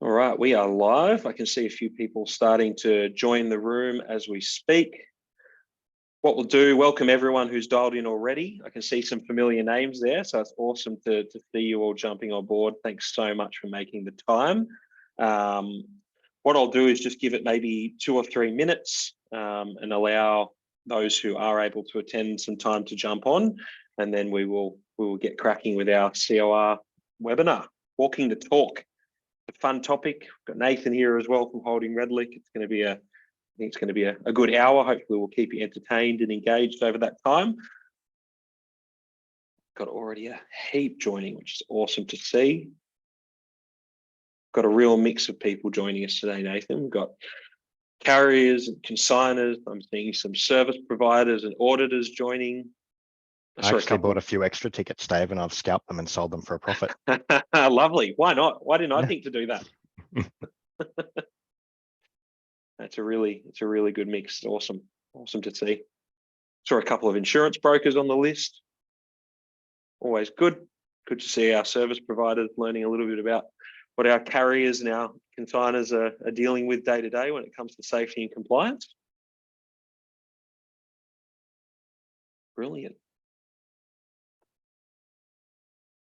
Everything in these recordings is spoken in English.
All right, we are live. I can see a few people starting to join the room as we speak. What we'll do, welcome everyone who's dialed in already. I can see some familiar names there, so it's awesome to see you all jumping on board. Thanks so much for making the time. What I'll do is just give it maybe 2 or 3 minutes and allow those who are able to attend some time to jump on, and then we will get cracking with our COR webinar, Walking the Talk. A fun topic. We've got Nathan here as well from holding Redlich. It's going to be I think it's going to be a good hour. Hopefully we'll keep you entertained and engaged over that time. Got already a heap joining, which is awesome to see. Got a real mix of people joining us today, Nathan. We've got carriers and consigners. I'm seeing some service providers and auditors joining. I actually bought a few extra tickets, Dave, and I've scalped them and sold them for a profit. Lovely. Why not? Why didn't I think to do that? It's a really good mix. It's awesome to see. Saw a couple of insurance brokers on the list. Always good to see our service providers learning a little bit about what our carriers and our consigners are dealing with day to day when it comes to safety and compliance. Brilliant.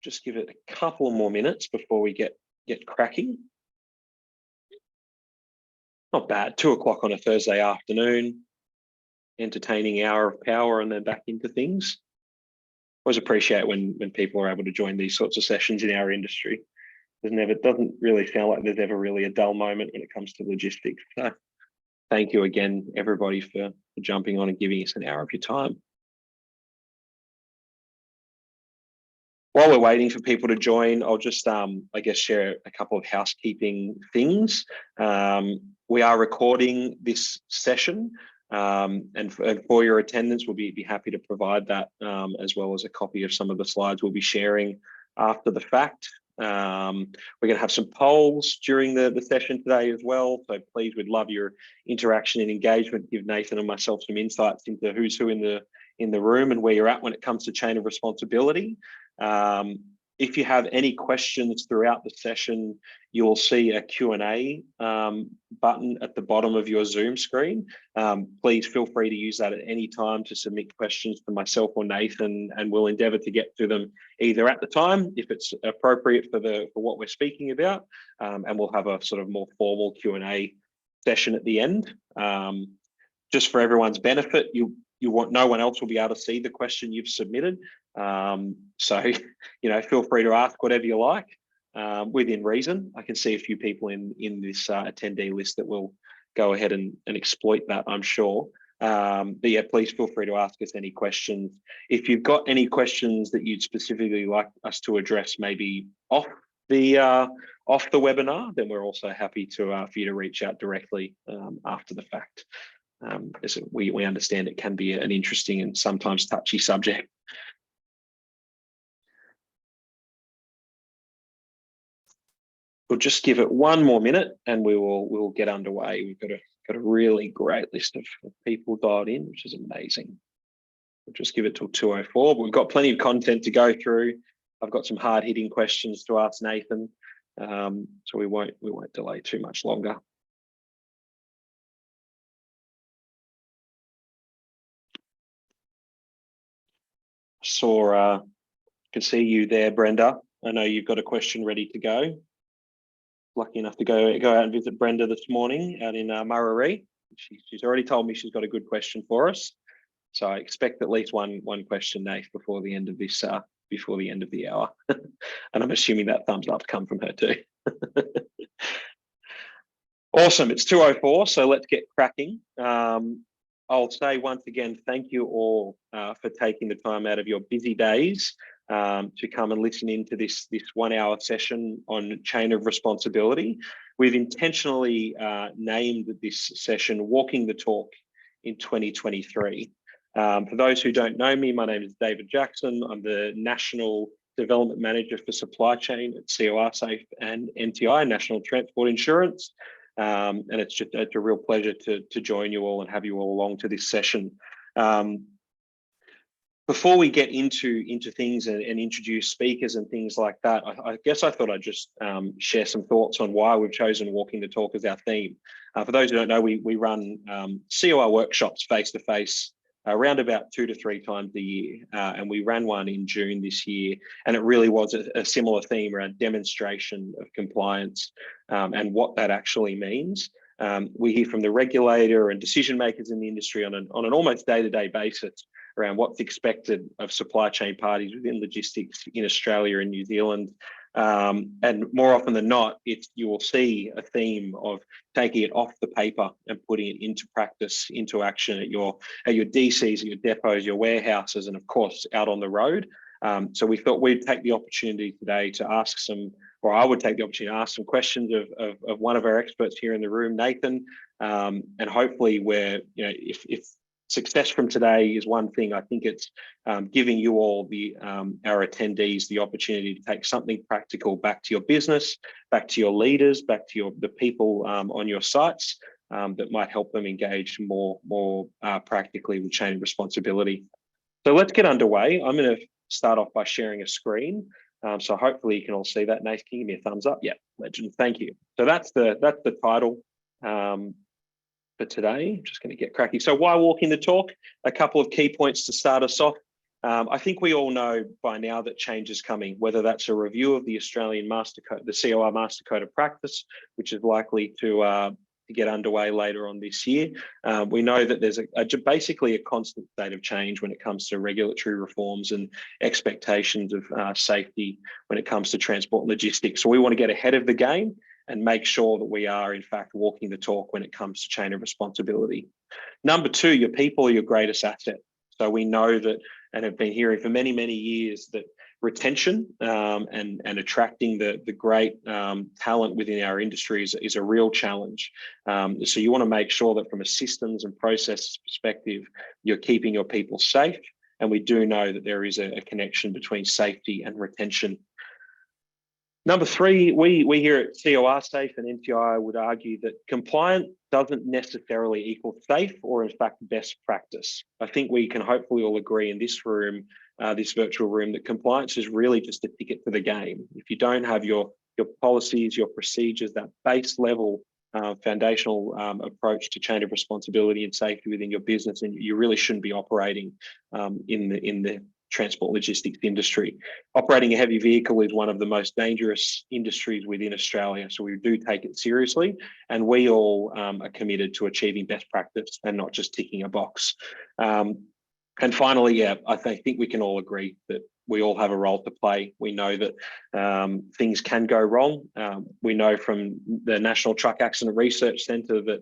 Just give it a couple more minutes before we get cracking. Not bad. 2 o'clock on a Thursday afternoon, entertaining hour of power and then back into things. Always appreciate when people are able to join these sorts of sessions in our industry. It doesn't really sound like there's ever really a dull moment when it comes to logistics. So thank you again, everybody, for jumping on and giving us an hour of your time. While we're waiting for people to join, I'll just, I guess, share a couple of housekeeping things. We are recording this session, and for your attendance, we'll be happy to provide that, as well as a copy of some of the slides we'll be sharing after the fact. We're going to have some polls during the session today as well, so please, we'd love your interaction and engagement. Give Nathan and myself some insights into who's who in the room and where you're at when it comes to chain of responsibility. If you have any questions throughout the session, you will see a Q&A button at the bottom of your Zoom screen. Please feel free to use that at any time to submit questions to myself or Nathan, and we'll endeavour to get to them either at the time, if it's appropriate for what we're speaking about, and we'll have a sort of more formal Q&A session at the end. Just for everyone's benefit, no one else will be able to see the question you've submitted. So, feel free to ask whatever you like, within reason. I can see a few people in this attendee list that will go ahead and exploit that, I'm sure. But yeah, please feel free to ask us any questions. If you've got any questions that you'd specifically like us to address, maybe off the webinar, then we're also happy for you to reach out directly after the fact. As we understand it can be an interesting and sometimes touchy subject. We'll just give it 1 more minute and we'll get underway. We've got a really great list of people dialed in, which is amazing. We'll just give it till 2:04. But we've got plenty of content to go through. I've got some hard-hitting questions to ask Nathan, so we won't delay too much longer. Can see you there, Brenda. I know you've got a question ready to go. Lucky enough to go out and visit Brenda this morning out in Murarrie. She's already told me she's got a good question for us. So I expect at least one question, Nate, before the end of this before the end of the hour. And I'm assuming that thumbs up come from her too. Awesome. It's 2:04, so let's get cracking. I'll say once again, thank you all for taking the time out of your busy days to come and listen into this 1 hour session on chain of responsibility. We've intentionally named this session Walking the Talk in 2023. For those who don't know me, my name is David Jackson. I'm the National Development Manager for Supply Chain at CoRsafe and NTI, National Transport Insurance. And it's a real pleasure to join you all and have you all along to this session. Before we get into things and introduce speakers and things like that, I guess I thought I'd just share some thoughts on why we've chosen Walking the Talk as our theme. For those who don't know, we run COR workshops face-to-face around about 2 to 3 times a year. And we ran one in June this year. And it really was a similar theme around demonstration of compliance and what that actually means. We hear from the regulator and decision makers in the industry on an almost day-to-day basis around what's expected of supply chain parties within logistics in Australia and New Zealand. And more often than not, you will see a theme of taking it off the paper and putting it into practice, into action at your DCs, at your depots, your warehouses, and of course, out on the road. So we thought we'd take the opportunity today to ask I would take the opportunity to ask some questions of one of our experts here in the room, Nathan, and hopefully if success from today is one thing, I think it's giving you all our attendees the opportunity to take something practical back to your business, back to your leaders, back to the people on your sites that might help them engage more practically with chain of responsibility. So let's get underway. I'm going to start off by sharing a screen. So hopefully you can all see that. Nathan, can you give me a thumbs up? Yeah, legend. Thank you. So that's the title for today. I'm just going to get cracking. So why Walking the Talk? A couple of key points to start us off. I think we all know by now that change is coming, whether that's a review of the Australian Master Code, the COR Master Code of Practice, which is likely to get underway later on this year. We know that there's basically a constant state of change when it comes to regulatory reforms and expectations of safety when it comes to transport and logistics. So we want to get ahead of the game and make sure that we are, in fact, walking the talk when it comes to chain of responsibility. Number 2, your people are your greatest asset. So we know that, and have been hearing for many, many years, that retention and attracting the great talent within our industry is a real challenge. So you want to make sure that from a systems and processes perspective, you're keeping your people safe. And we do know that there is a connection between safety and retention. Number 3, we here at CoRsafe and NTI would argue that compliant doesn't necessarily equal safe or in fact best practice. I think we can hopefully all agree in this room, this virtual room, that compliance is really just a ticket to the game. If you don't have your policies, your procedures, that base level foundational approach to chain of responsibility and safety within your business, and you really shouldn't be operating in the transport logistics industry. Operating a heavy vehicle is one of the most dangerous industries within Australia, so we do take it seriously, and we all are committed to achieving best practice and not just ticking a box. And finally, I think we can all agree that we all have a role to play. We know that things can go wrong. We know from the National Truck Accident Research Centre that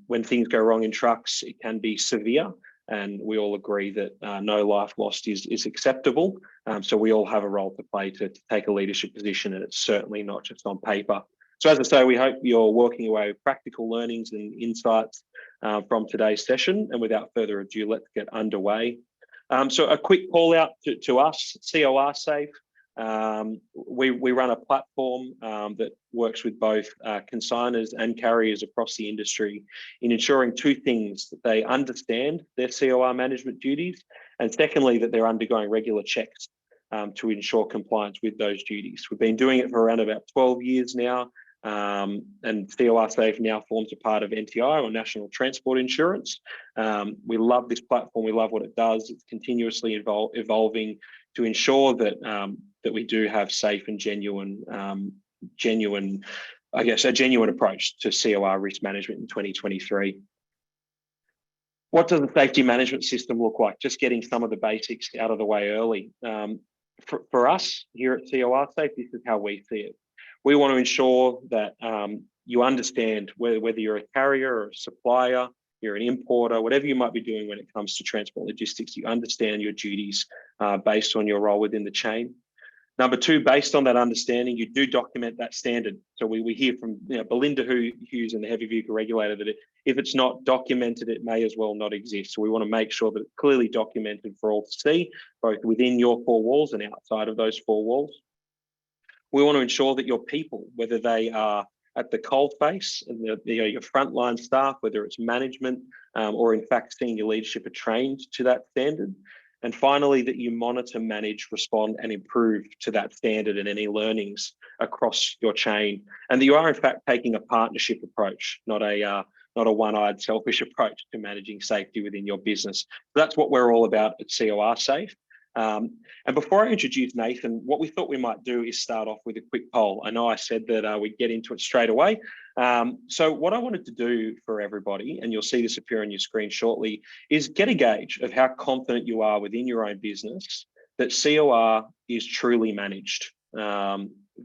when things go wrong in trucks, it can be severe. And we all agree that no life lost is acceptable. So we all have a role to play to take a leadership position, and it's certainly not just on paper. So as I say, we hope you're walking away with practical learnings and insights from today's session. And without further ado, let's get underway. So a quick call out to us, CoRsafe. We run a platform that works with both consignors and carriers across the industry in ensuring 2 things: that they understand their COR management duties, and secondly, that they're undergoing regular checks to ensure compliance with those duties. We've been doing it for around about 12 years now, and CoRsafe now forms a part of NTI, or National Transport Insurance. We love this platform. We love what it does. It's continuously evolving to ensure that that we do have safe and genuine, I guess, a genuine approach to COR risk management in 2023. What does the safety management system look like? Just getting some of the basics out of the way early. For us here at CoRsafe, this is how we see it. We want to ensure that you understand whether you're a carrier or a supplier, you're an importer, whatever you might be doing when it comes to transport logistics, you understand your duties based on your role within the chain. Number 2, based on that understanding, you do document that standard. So we hear from Belinda Hughes and the Heavy Vehicle Regulator that if it's not documented, it may as well not exist. So we want to make sure that it's clearly documented for all to see, both within your 4 walls and outside of those 4 walls. We want to ensure that your people, whether they are at the coalface, and your frontline staff, whether it's management or in fact senior leadership, are trained to that standard. And finally, that you monitor, manage, respond, and improve to that standard and any learnings across your chain. And that you are, in fact, taking a partnership approach, not a one-eyed selfish approach to managing safety within your business. So that's what we're all about at CoRsafe. And before I introduce Nathan, what we thought we might do is start off with a quick poll. I know I said that we'd get into it straight away. So what I wanted to do for everybody, and you'll see this appear on your screen shortly, is get a gauge of how confident you are within your own business that COR is truly managed.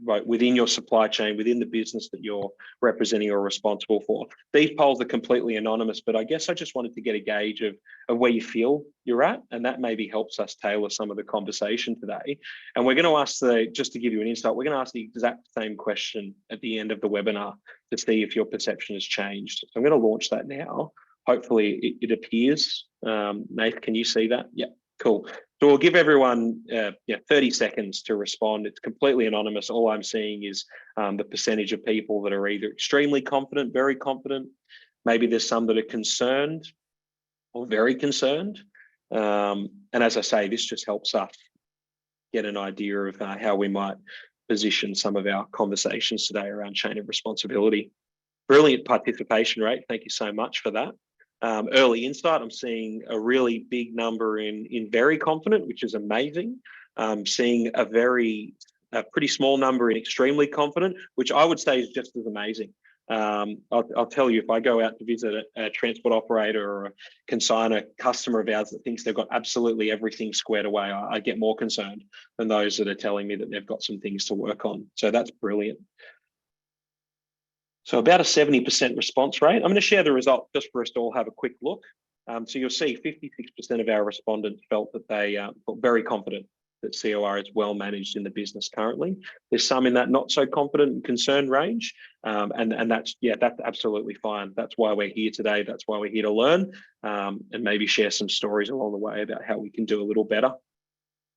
Right, within your supply chain, within the business that you're representing or responsible for. These polls are completely anonymous, but I guess I just wanted to get a gauge of where you feel you're at, and that maybe helps us tailor some of the conversation today. And we're going to ask just to give you an insight, we're going to ask the exact same question at the end of the webinar to see if your perception has changed. So I'm going to launch that now. Hopefully it appears. Nath, can you see that? Yeah, cool. So we'll give everyone 30 seconds to respond. It's completely anonymous. All I'm seeing is the percentage of people that are either extremely confident, very confident. Maybe there's some that are concerned or very concerned. And as I say, this just helps us get an idea of how we might position some of our conversations today around chain of responsibility. Brilliant participation rate. Thank you so much for that. Early insight, I'm seeing a really big number in very confident, which is amazing. Seeing a pretty small number in extremely confident, which I would say is just as amazing. I'll tell you, if I go out to visit a transport operator or a consignor customer of ours that thinks they've got absolutely everything squared away, I get more concerned than those that are telling me that they've got some things to work on. So that's brilliant. So about a 70% response rate. I'm going to share the result just for us to all have a quick look. So you'll see 56% of our respondents felt that they felt very confident that COR is well managed in the business currently. There's some in that not so confident and concerned range, and that's absolutely fine. That's why we're here today. That's why we're here to learn and maybe share some stories along the way about how we can do a little better.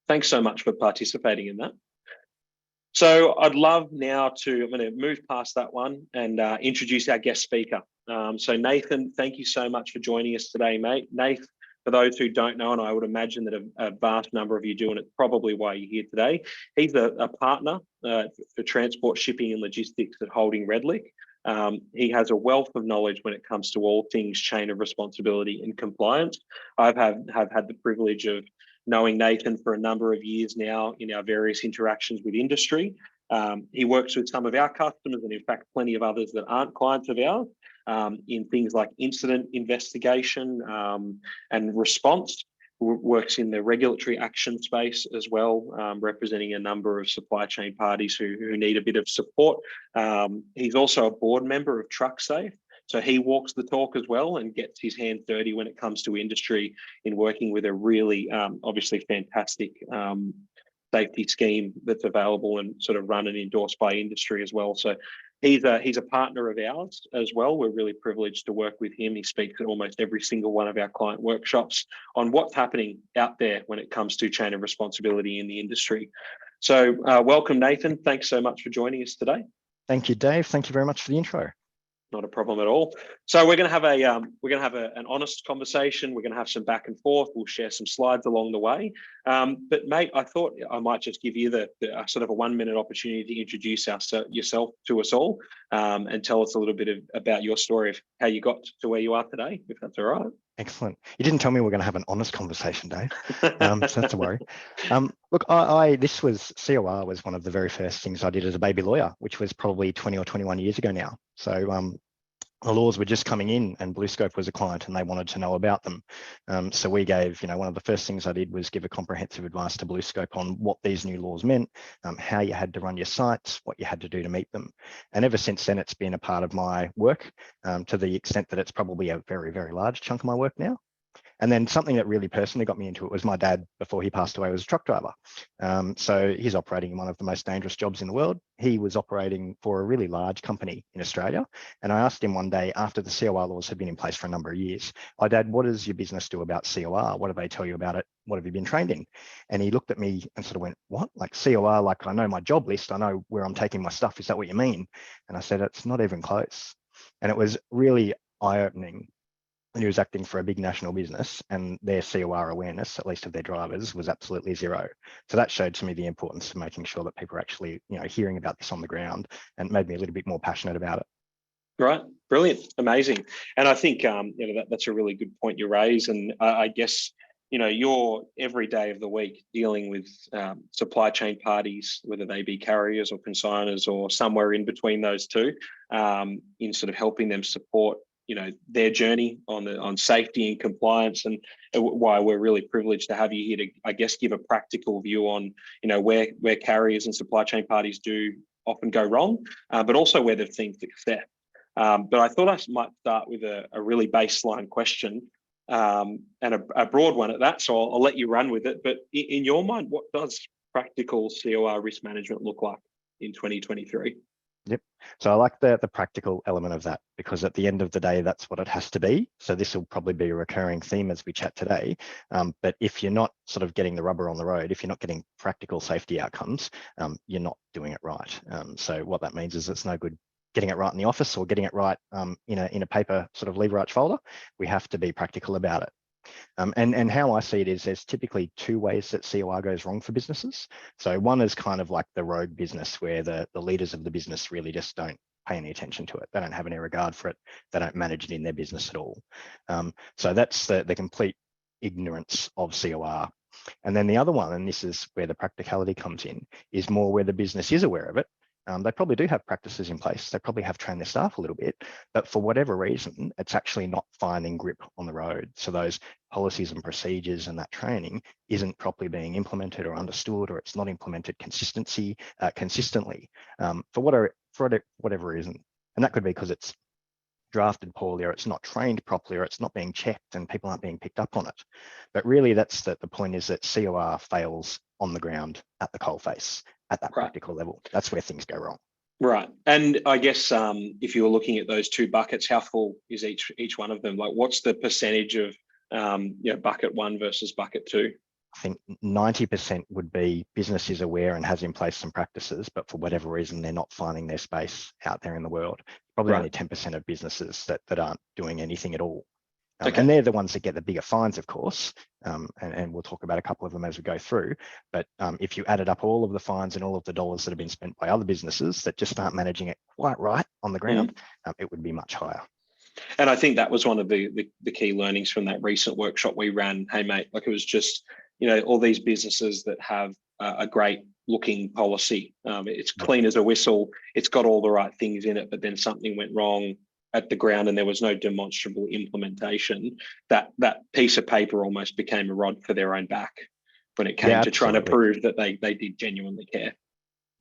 Thanks so much for participating in that. So I'd love now I'm going to move past that one and introduce our guest speaker. So Nathan, thank you so much for joining us today, mate. Nathan, for those who don't know, and I would imagine that a vast number of you do, and it's probably why you're here today, he's a partner for transport, shipping and logistics at Holding Redlich. He has a wealth of knowledge when it comes to all things chain of responsibility and compliance. Have had the privilege of knowing Nathan for a number of years now in our various interactions with industry. He works with some of our customers and in fact, plenty of others that aren't clients of ours in things like incident investigation and response. Works in the regulatory action space as well, representing a number of supply chain parties who need a bit of support. He's also a board member of CoRsafe. So he walks the talk as well and gets his hands dirty when it comes to industry in working with a really obviously fantastic safety scheme that's available and sort of run and endorsed by industry as well. So he's a partner of ours as well. We're really privileged to work with him. He speaks at almost every single one of our client workshops on what's happening out there when it comes to chain of responsibility in the industry. So welcome, Nathan. Thanks so much for joining us today. Thank you, Dave. Thank you very much for the intro. Not a problem at all. So we're going to have an honest conversation. We're going to have some back and forth. We'll share some slides along the way. But mate, I thought I might just give you the sort of a 1-minute opportunity to introduce yourself to us all and tell us a little bit about your story of how you got to where you are today, if that's all right. Excellent. You didn't tell me we're going to have an honest conversation, Dave. So that's a worry. Look, COR was one of the very first things I did as a baby lawyer, which was probably 20 or 21 years ago now. So the laws were just coming in and BlueScope was a client and they wanted to know about them. So we gave, one of the first things I did was give a comprehensive advice to BlueScope on what these new laws meant, how you had to run your sites, what you had to do to meet them. And ever since then, it's been a part of my work to the extent that it's probably a very, very large chunk of my work now. And then something that really personally got me into it was my dad, before he passed away, was a truck driver. So he's operating in one of the most dangerous jobs in the world. He was operating for a really large company in Australia. And I asked him one day, after the COR laws had been in place for a number of years, Dad, what does your business do about COR? What do they tell you about it? What have you been trained in? And he looked at me and sort of went, what? Like COR, like I know my job list, I know where I'm taking my stuff. Is that what you mean? And I said, it's not even close. And it was really eye-opening and he was acting for a big national business, and their COR awareness, at least of their drivers, was absolutely zero. So that showed to me the importance of making sure that people are actually, hearing about this on the ground, and made me a little bit more passionate about it. Right, brilliant, amazing. And I think that's a really good point you raise. And I guess you're every day of the week dealing with supply chain parties, whether they be carriers or consigners or somewhere in between those two, in sort of helping them support their journey on safety and compliance, and why we're really privileged to have you here to, I guess, give a practical view on where carriers and supply chain parties do often go wrong, but also where they've seen success. But I thought I might start with a really baseline question, and a broad one at that. So I'll let you run with it. But in your mind, what does practical COR risk management look like in 2023? Yep. So I like the practical element of that, because at the end of the day, that's what it has to be. So this will probably be a recurring theme as we chat today. But if you're not sort of getting the rubber on the road, if you're not getting practical safety outcomes, you're not doing it right. So what that means is it's no good getting it right in the office or getting it right in a paper sort of lever arch folder. We have to be practical about it. And how I see it is there's typically two ways that COR goes wrong for businesses. So one is kind of like the rogue business, where the leaders of the business really just don't pay any attention to it. They don't have any regard for it. They don't manage it in their business at all. So that's the complete ignorance of COR. And then the other one, and this is where the practicality comes in, is more where the business is aware of it. They probably do have practices in place. They probably have trained their staff a little bit, but for whatever reason, it's actually not finding grip on the road. So those policies and procedures and that training isn't properly being implemented or understood, or it's not implemented consistently for whatever reason. And that could be because it's drafted poorly, or it's not trained properly, or it's not being checked and people aren't being picked up on it. But really, that's the point, is that COR fails on the ground at the coalface, at that practical level. That's where things go wrong. Right. And I guess if you were looking at those two buckets, how full is each one of them? Like, what's the percentage of bucket one versus bucket two? I think 90% would be business is aware and has in place some practices, but for whatever reason, they're not finding their space out there in the world. Probably Right. only 10% of businesses that aren't doing anything at all. Okay. And they're the ones that get the bigger fines, of course, and we'll talk about a couple of them as we go through. But if you added up all of the fines and all of the dollars that have been spent by other businesses that just aren't managing it quite right on the ground, it would be much higher. And I think that was one of the key learnings from that recent workshop we ran. Hey, mate, like, it was just, all these businesses that have a great looking policy. It's clean as a whistle. It's got all the right things in it, but then something went wrong at the ground and there was no demonstrable implementation. That piece of paper almost became a rod for their own back when it came to trying to prove that they did genuinely care.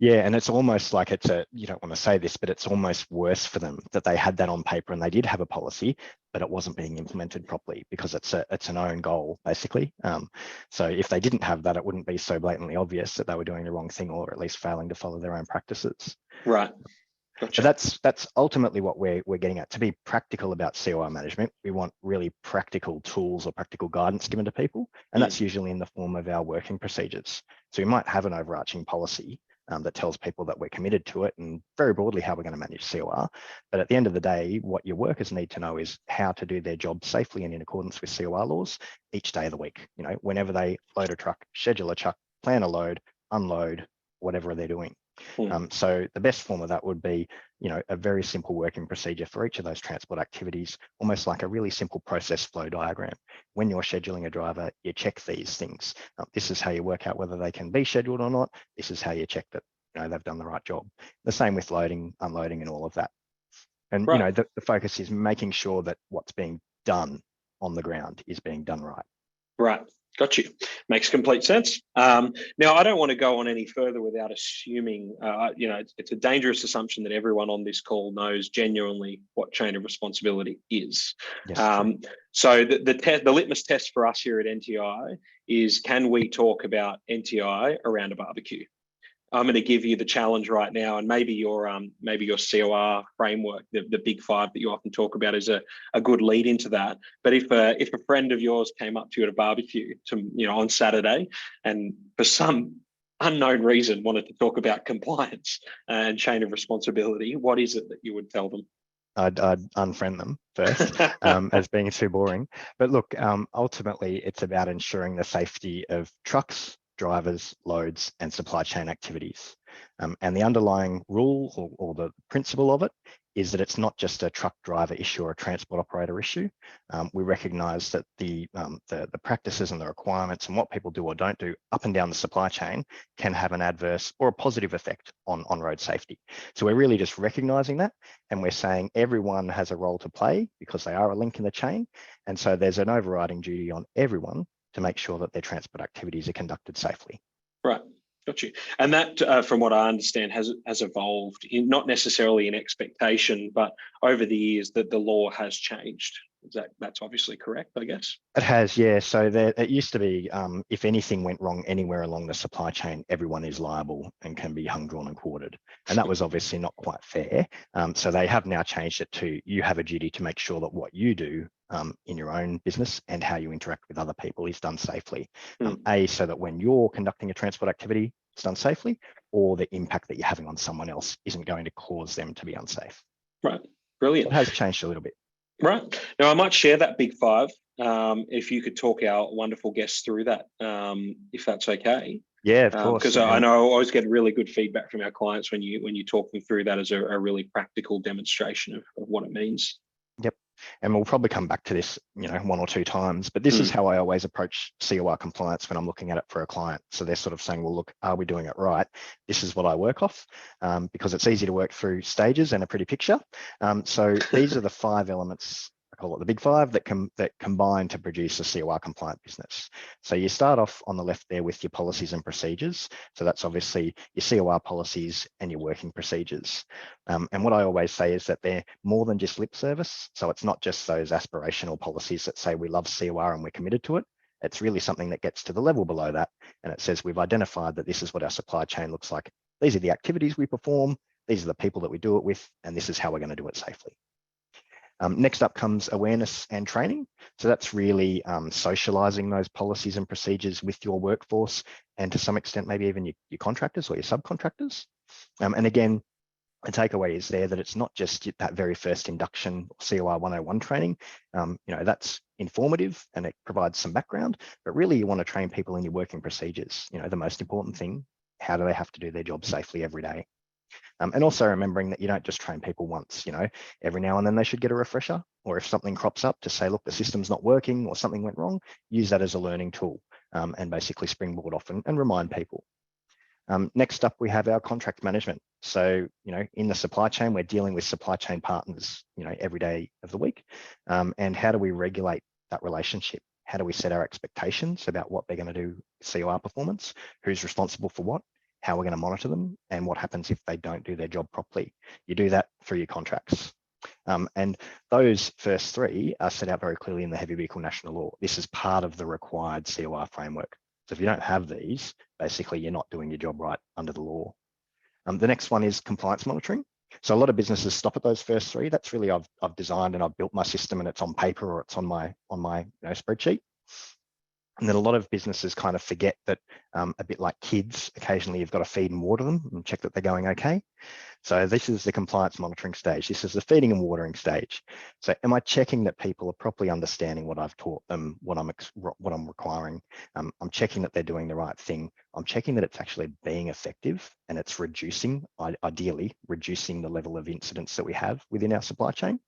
Yeah, and it's almost like you don't want to say this, but it's almost worse for them that they had that on paper and they did have a policy, but it wasn't being implemented properly, because it's an own goal, basically. So if they didn't have that, it wouldn't be so blatantly obvious that they were doing the wrong thing, or at least failing to follow their own practices. Right. Gotcha. But that's ultimately what we're getting at. To be practical about COR management, we want really practical tools or practical guidance given to people, and that's usually in the form of our working procedures. So we might have an overarching policy that tells people that we're committed to it and very broadly how we're going to manage COR. But at the end of the day, what your workers need to know is how to do their job safely and in accordance with COR laws each day of the week. Whenever they load a truck, schedule a truck, plan a load, unload, whatever they're doing. So the best form of that would be, a very simple working procedure for each of those transport activities, almost like a really simple process flow diagram. When you're scheduling a driver, you check these things. This is how you work out whether they can be scheduled or not. This is how you check that they've done the right job. The same with loading, unloading, and all of that. And the focus is making sure that what's being done on the ground is being done right. Right. Got you. Makes complete sense. Now, I don't want to go on any further without assuming, it's a dangerous assumption that everyone on this call knows genuinely what chain of responsibility is. Yes, so the litmus test for us here at NTI is, can we talk about NTI around a barbecue? I'm going to give you the challenge right now, and maybe your COR framework, the big five that you often talk about, is a good lead into that. But if a friend of yours came up to you at a barbecue on Saturday, and for some unknown reason wanted to talk about compliance and chain of responsibility, what is it that you would tell them? I'd unfriend them first as being too boring. But look, ultimately, it's about ensuring the safety of trucks, drivers, loads, and supply chain activities. And the underlying rule or the principle of it is that it's not just a truck driver issue or a transport operator issue. We recognise that the practices and the requirements and what people do or don't do up and down the supply chain can have an adverse or a positive effect on road safety. So we're really just recognising that, and we're saying everyone has a role to play because they are a link in the chain. And so there's an overriding duty on everyone to make sure that their transport activities are conducted safely. Right. Got you. And that, from what I understand, has evolved, not necessarily in expectation, but over the years that the law has changed. That's obviously correct, I guess. It has, yeah. So it used to be, if anything went wrong anywhere along the supply chain, everyone is liable and can be hung, drawn and quartered. And that was obviously not quite fair. So they have now changed it to you have a duty to make sure that what you do in your own business and how you interact with other people is done safely. So that when you're conducting a transport activity, it's done safely, or the impact that you're having on someone else isn't going to cause them to be unsafe. Right. Brilliant. So it has changed a little bit. Right. Now, I might share that big five if you could talk our wonderful guests through that, if that's okay. Yeah, of course. Because I know I always get really good feedback from our clients when you talk them through that as a really practical demonstration of what it means. Yep. And we'll probably come back to this, one or two times, but this is how I always approach COR compliance when I'm looking at it for a client. So they're sort of saying, well, look, are we doing it right? This is what I work off because it's easy to work through stages and a pretty picture. So these are the 5 elements, I call it the big 5, that combine to produce a COR compliant business. So you start off on the left there with your policies and procedures. So that's obviously your COR policies and your working procedures. And what I always say is that they're more than just lip service. So it's not just those aspirational policies that say we love COR and we're committed to it. It's really something that gets to the level below that. And it says we've identified that this is what our supply chain looks like. These are the activities we perform. These are the people that we do it with. And this is how we're going to do it safely. Next up comes awareness and training. So that's really socializing those policies and procedures with your workforce and to some extent, maybe even your contractors or your subcontractors. And again, the takeaway is there that it's not just that very first induction COR 101 training. That's informative and it provides some background, but really you want to train people in your working procedures. The most important thing, how do they have to do their job safely every day? And also remembering that you don't just train people once, every now and then they should get a refresher, or if something crops up to say, look, the system's not working or something went wrong, use that as a learning tool and basically springboard off and remind people. Next up, we have our contract management. So, in the supply chain, we're dealing with supply chain partners, every day of the week. And how do we regulate that relationship? How do we set our expectations about what they're going to do COR performance? Who's responsible for what? How we're going to monitor them, and what happens if they don't do their job properly. You do that through your contracts. And those first 3 are set out very clearly in the Heavy Vehicle National Law. This is part of the required COR framework. So if you don't have these, basically you're not doing your job right under the law. The next one is compliance monitoring. So a lot of businesses stop at those first 3. That's really I've designed and I've built my system and it's on paper or it's on my spreadsheet. And then a lot of businesses kind of forget that a bit like kids, occasionally you've got to feed and water them and check that they're going okay. So this is the compliance monitoring stage. This is the feeding and watering stage. So am I checking that people are properly understanding what I've taught them, what I'm requiring? I'm checking that they're doing the right thing. I'm checking that it's actually being effective and it's ideally reducing the level of incidents that we have within our supply chain,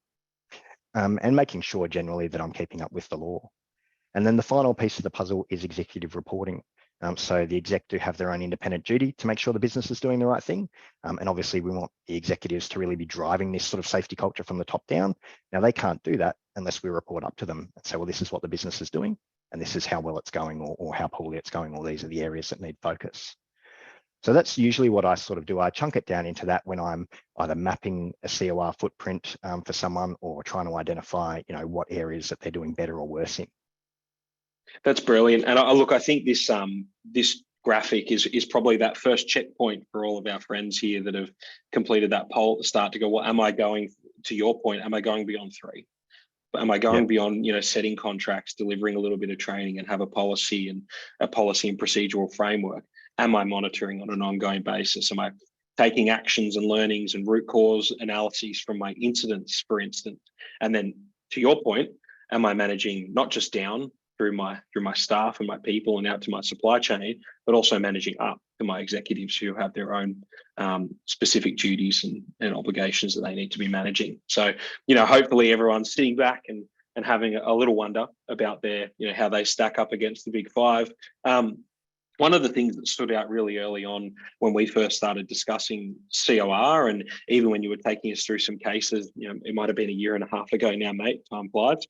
and making sure generally that I'm keeping up with the law. And then the final piece of the puzzle is executive reporting. So the exec do have their own independent duty to make sure the business is doing the right thing. And obviously we want the executives to really be driving this sort of safety culture from the top down. Now they can't do that unless we report up to them and say, well, this is what the business is doing and this is how well it's going or how poorly it's going, or these are the areas that need focus. So that's usually what I sort of do. I chunk it down into that when I'm either mapping a COR footprint for someone or trying to identify, what areas that they're doing better or worse in. That's brilliant. And I think this graphic is probably that first checkpoint for all of our friends here that have completed that poll at the start to go, well, am I going, to your point, am I going beyond 3? But am I going beyond, setting contracts, delivering a little bit of training and have a policy and procedural framework? Am I monitoring on an ongoing basis? Am I taking actions and learnings and root cause analyses from my incidents, for instance. And then to your point, am I managing not just down through my staff and my people and out to my supply chain, but also managing up to my executives who have their own specific duties and obligations that they need to be managing. So, hopefully everyone's sitting back and having a little wonder about their, how they stack up against the big five. One of the things that stood out really early on when we first started discussing COR, and even when you were taking us through some cases, it might have been a year and a half ago now, mate, time flies,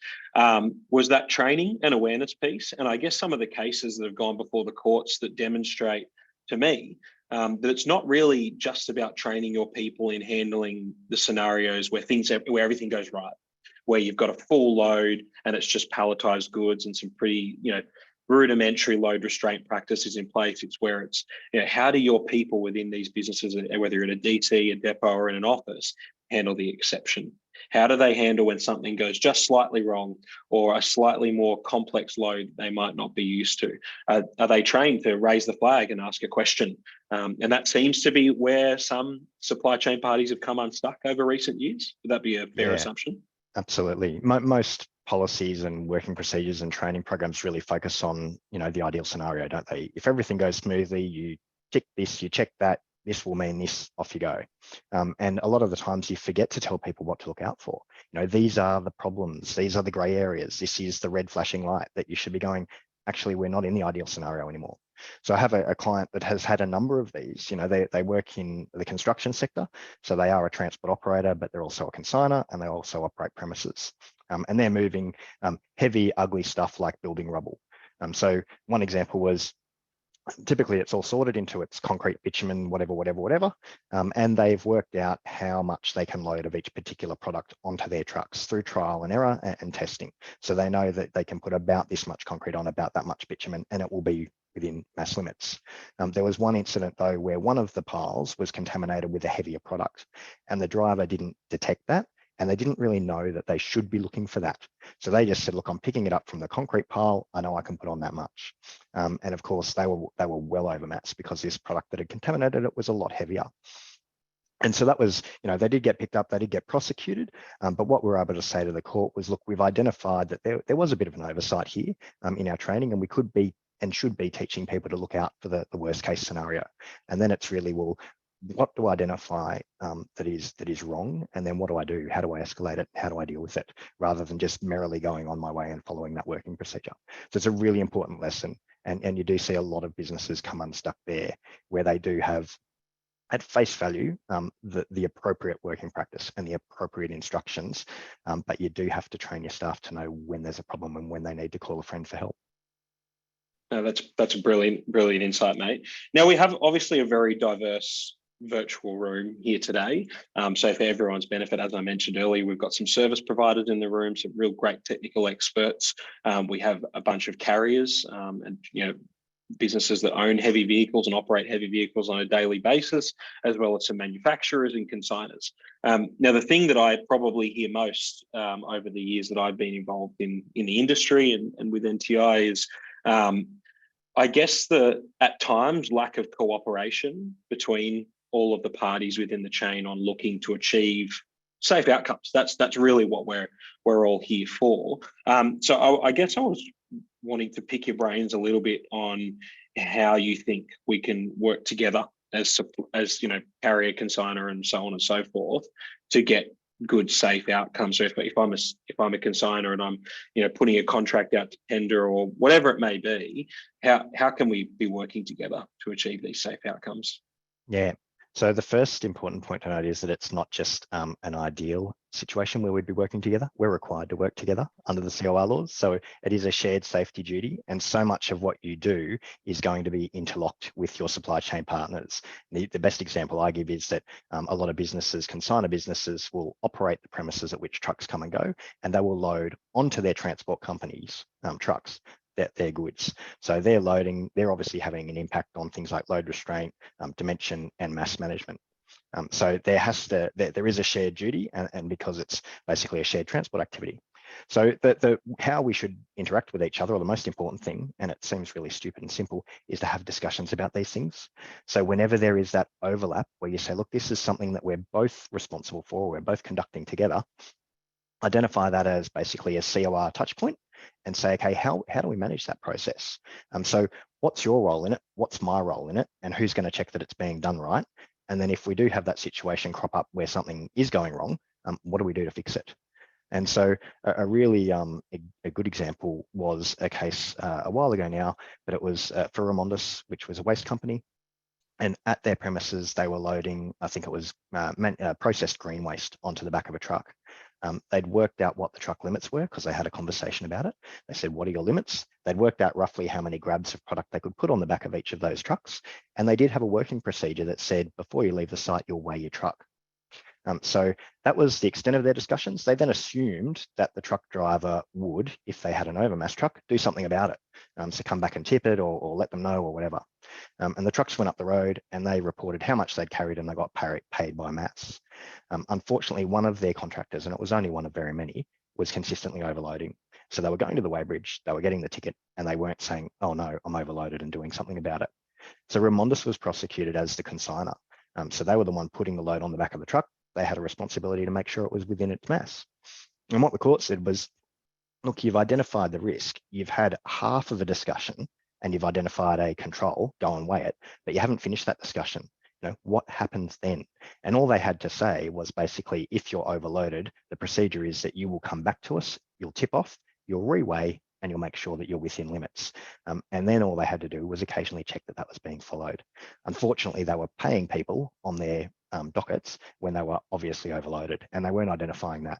was that training and awareness piece. And I guess some of the cases that have gone before the courts that demonstrate to me that it's not really just about training your people in handling the scenarios where everything goes right, where you've got a full load and it's just palletized goods and some pretty, rudimentary load restraint practices in place. It's where it's, how do your people within these businesses, whether you're in a DC, a depot, or in an office, handle the exception? How do they handle when something goes just slightly wrong or a slightly more complex load they might not be used to? Are they trained to raise the flag and ask a question? And that seems to be where some supply chain parties have come unstuck over recent years. Would that be a fair assumption? Absolutely. Most policies and working procedures and training programs really focus on, the ideal scenario, don't they? If everything goes smoothly, you tick this, you check that, this will mean this, off you go. And a lot of the times you forget to tell people what to look out for. These are the problems, these are the gray areas, this is the red flashing light that you should be going, actually, we're not in the ideal scenario anymore. So I have a client that has had a number of these. They work in the construction sector. So they are a transport operator, but they're also a consigner and they also operate premises. And they're moving heavy, ugly stuff like building rubble. So one example was, typically it's all sorted into its concrete, bitumen, whatever. And they've worked out how much they can load of each particular product onto their trucks through trial and error and testing. So they know that they can put about this much concrete on, about that much bitumen, and it will be within mass limits. There was one incident though, where one of the piles was contaminated with a heavier product and the driver didn't detect that. And they didn't really know that they should be looking for that. So they just said, look, I'm picking it up from the concrete pile. I know I can put on that much. And of course, they were well overmatched because this product that had contaminated it was a lot heavier. And so that was, they did get picked up, they did get prosecuted. But what we were able to say to the court was, look, we've identified that there was a bit of an oversight here in our training, and we could be and should be teaching people to look out for the worst case scenario. And then it's really, well, what do I identify that is wrong, and then what do I do? How do I escalate it? How do I deal with it? Rather than just merrily going on my way and following that working procedure. So it's a really important lesson, and you do see a lot of businesses come unstuck there, where they do have at face value the appropriate working practice and the appropriate instructions, but you do have to train your staff to know when there's a problem and when they need to call a friend for help. No, that's a brilliant insight, mate. Now we have obviously a very diverse virtual room here today. So for everyone's benefit, as I mentioned earlier, we've got some service providers in the room, some real great technical experts. We have a bunch of carriers and businesses that own heavy vehicles and operate heavy vehicles on a daily basis, as well as some manufacturers and consigners. Now, the thing that I probably hear most over the years that I've been involved in the industry and with NTI is I guess at times lack of cooperation between all of the parties within the chain on looking to achieve safe outcomes. That's really what we're all here for. So I guess I was wanting to pick your brains a little bit on how you think we can work together as carrier, consigner, and so on and so forth to get good, safe outcomes. So if I'm a consigner and I'm putting a contract out to tender or whatever it may be, how can we be working together to achieve these safe outcomes? Yeah. So the first important point to note is that it's not just an ideal situation where we'd be working together. We're required to work together under the COR laws. So it is a shared safety duty. And so much of what you do is going to be interlocked with your supply chain partners. The best example I give is that a lot of businesses, consigner businesses, will operate the premises at which trucks come and go, and they will load onto their transport companies' trucks their goods. So they're obviously having an impact on things like load restraint, dimension, and mass management. So there is a shared duty, and because it's basically a shared transport activity. So the how we should interact with each other, or the most important thing, and it seems really stupid and simple, is to have discussions about these things. So whenever there is that overlap where you say, look, this is something that we're both responsible for, we're both conducting together, identify that as basically a COR touch point and say, okay, how do we manage that process? So what's your role in it? What's my role in it? And who's going to check that it's being done right? And then if we do have that situation crop up where something is going wrong, what do we do to fix it? And so a really a good example was a case a while ago now, but it was for Remondis, which was a waste company. And at their premises, they were loading, I think it was processed green waste onto the back of a truck. They'd worked out what the truck limits were because they had a conversation about it. They said, what are your limits? They'd worked out roughly how many grabs of product they could put on the back of each of those trucks. And they did have a working procedure that said, before you leave the site, you'll weigh your truck. So that was the extent of their discussions. They then assumed that the truck driver would, if they had an overmass truck, do something about it. So come back and tip it or let them know or whatever. And the trucks went up the road and they reported how much they'd carried and they got paid by mass. Unfortunately, one of their contractors, and it was only one of very many, was consistently overloading. So they were going to the weighbridge, they were getting the ticket, and they weren't saying, oh no, I'm overloaded, and doing something about it. So Remondis was prosecuted as the consigner. So they were the one putting the load on the back of the truck. They had a responsibility to make sure it was within its mass. And what the court said was, look, you've identified the risk, you've had half of a discussion and you've identified a control, go and weigh it, but you haven't finished that discussion. You know, what happens then? And all they had to say was basically, if you're overloaded, the procedure is that you will come back to us, you'll tip off, you'll reweigh, and you'll make sure that you're within limits. And then all they had to do was occasionally check that that was being followed. Unfortunately, they were paying people on their dockets when they were obviously overloaded, and they weren't identifying that.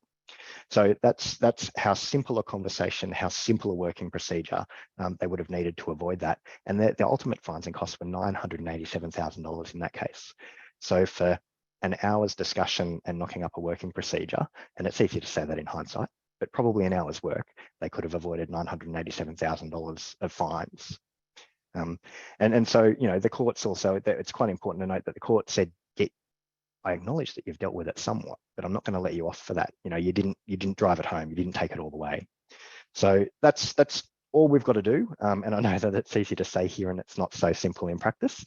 So that's how simple a conversation, how simple a working procedure they would have needed to avoid that. And the ultimate fines and costs were $987,000 in that case. So for an hour's discussion and knocking up a working procedure, and it's easy to say that in hindsight, but probably an hour's work, they could have avoided $987,000 of fines. And so, you know, the courts also, it's quite important to note that the court said, I acknowledge that you've dealt with it somewhat, but I'm not going to let you off for that. You know, you didn't drive it home, you didn't take it all the way. So that's all we've got to do. And I know that it's easy to say here and it's not so simple in practice,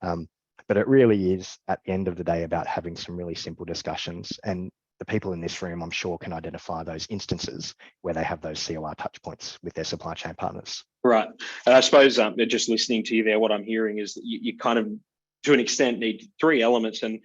but it really is at the end of the day about having some really simple discussions. And the people in this room, I'm sure, can identify those instances where they have those COR touch points with their supply chain partners. Right. And I suppose just listening to you there, what I'm hearing is that you kind of, to an extent, need three elements. And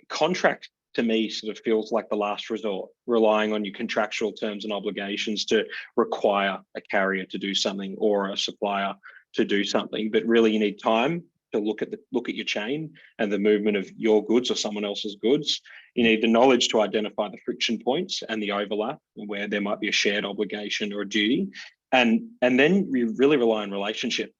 contract to me sort of feels like the last resort, relying on your contractual terms and obligations to require a carrier to do something or a supplier to do something. But really, you need time to look at your chain and the movement of your goods or someone else's goods. You need the knowledge to identify the friction points and the overlap where there might be a shared obligation or a duty. And then you really rely on relationship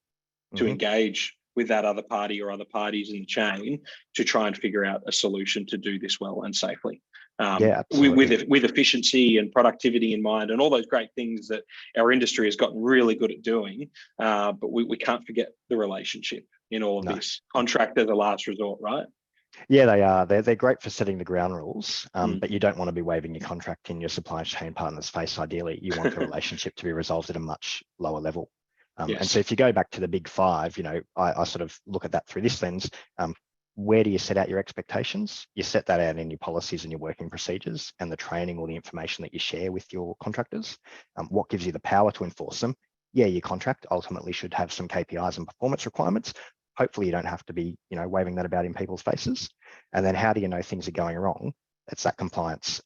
to engage with that other party or other parties in the chain to try and figure out a solution to do this well and safely. With efficiency and productivity in mind and all those great things that our industry has gotten really good at doing, but we can't forget the relationship in all of this. Contract as a last resort, right? Yeah, they are. They're great for setting the ground rules, but you don't want to be waiving your contract in your supply chain partner's face. Ideally, you want the relationship to be resolved at a much lower level. Yes. And so if you go back to the big five, you know, I sort of look at that through this lens. Where do you set out your expectations? You set that out in your policies and your working procedures and the training or the information that you share with your contractors. What gives you the power to enforce them? Yeah, your contract ultimately should have some KPIs and performance requirements. Hopefully you don't have to be, you know, waving that about in people's faces. And then how do you know things are going wrong? It's that compliance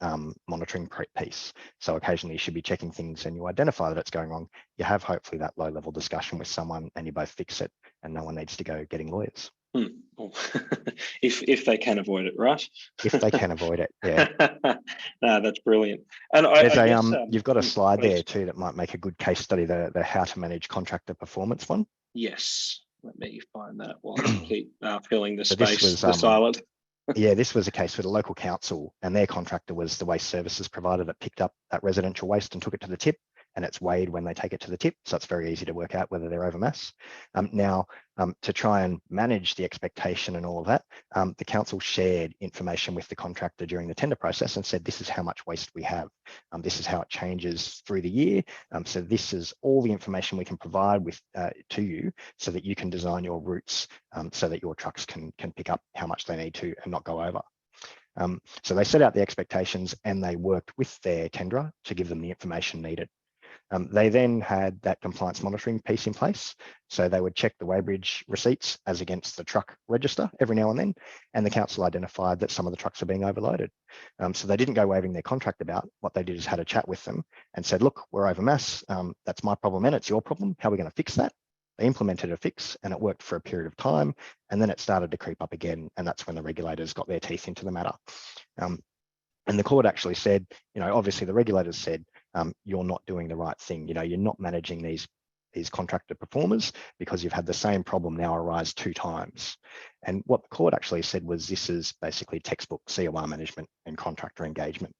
monitoring piece. So occasionally you should be checking things and you identify that it's going wrong. You have hopefully that low level discussion with someone and you both fix it and no one needs to go getting lawyers. If they can avoid it, right? If they can avoid it, yeah. No, that's brilliant. And you've got a slide there too that might make a good case study, the how to manage contractor performance one. Yes, let me find that while I keep filling the space, the silent. Yeah, this was a case with a local council and their contractor was the waste services provider that picked up that residential waste and took it to the tip. and it's weighed when they take it to the tip. So it's very easy to work out whether they're over mass. Now, to try and manage the expectation and all of that, the council shared information with the contractor during the tender process and said, this is how much waste we have. This is how it changes through the year. So this is all the information we can provide with to you so that you can design your routes so that your trucks can pick up how much they need to and not go over. So they set out the expectations and they worked with their tenderer to give them the information needed. They then had that compliance monitoring piece in place. So they would check the weighbridge receipts as against the truck register every now and then, and the council identified that some of the trucks are being overloaded. So they didn't go waving their contract about. What they did is had a chat with them and said, look, we're over mass. That's my problem and it's your problem. How are we going to fix that? They implemented a fix and it worked for a period of time, and then it started to creep up again, and that's when the regulators got their teeth into the matter. And the court actually said, obviously the regulators said, you're not doing the right thing. You're not managing these contractor performers because you've had the same problem now arise 2 times. And what the court actually said was, this is basically textbook COR management and contractor engagement.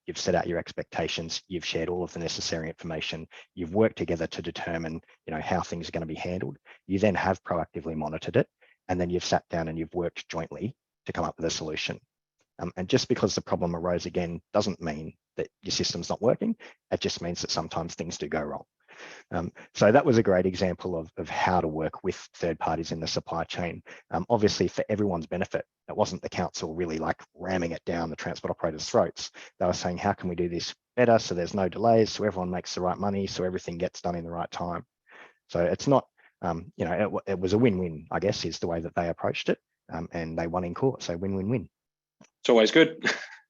You've set out your expectations, you've shared all of the necessary information, you've worked together to determine, how things are going to be handled. You then have proactively monitored it, and then you've sat down and you've worked jointly to come up with a solution. And just because the problem arose again doesn't mean that your system's not working. It just means that sometimes things do go wrong. So that was a great example of how to work with third parties in the supply chain. Obviously, for everyone's benefit, it wasn't the council really like ramming it down the transport operators' throats. They were saying, how can we do this better so there's no delays, so everyone makes the right money, so everything gets done in the right time. So it's not, it was a win-win, I guess, is the way that they approached it. And they won in court, so win-win-win. It's always good.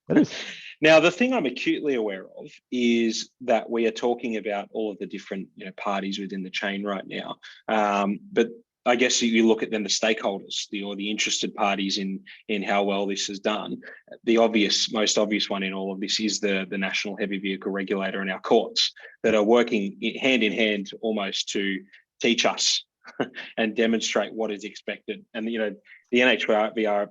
It is. Now, the thing I'm acutely aware of is that we are talking about all of the different parties within the chain right now. But I guess you look at then the stakeholders, or the interested parties in how well this is done. The most obvious one in all of this is the National Heavy Vehicle Regulator and our courts that are working hand in hand almost to teach us and demonstrate what is expected. And the NHVR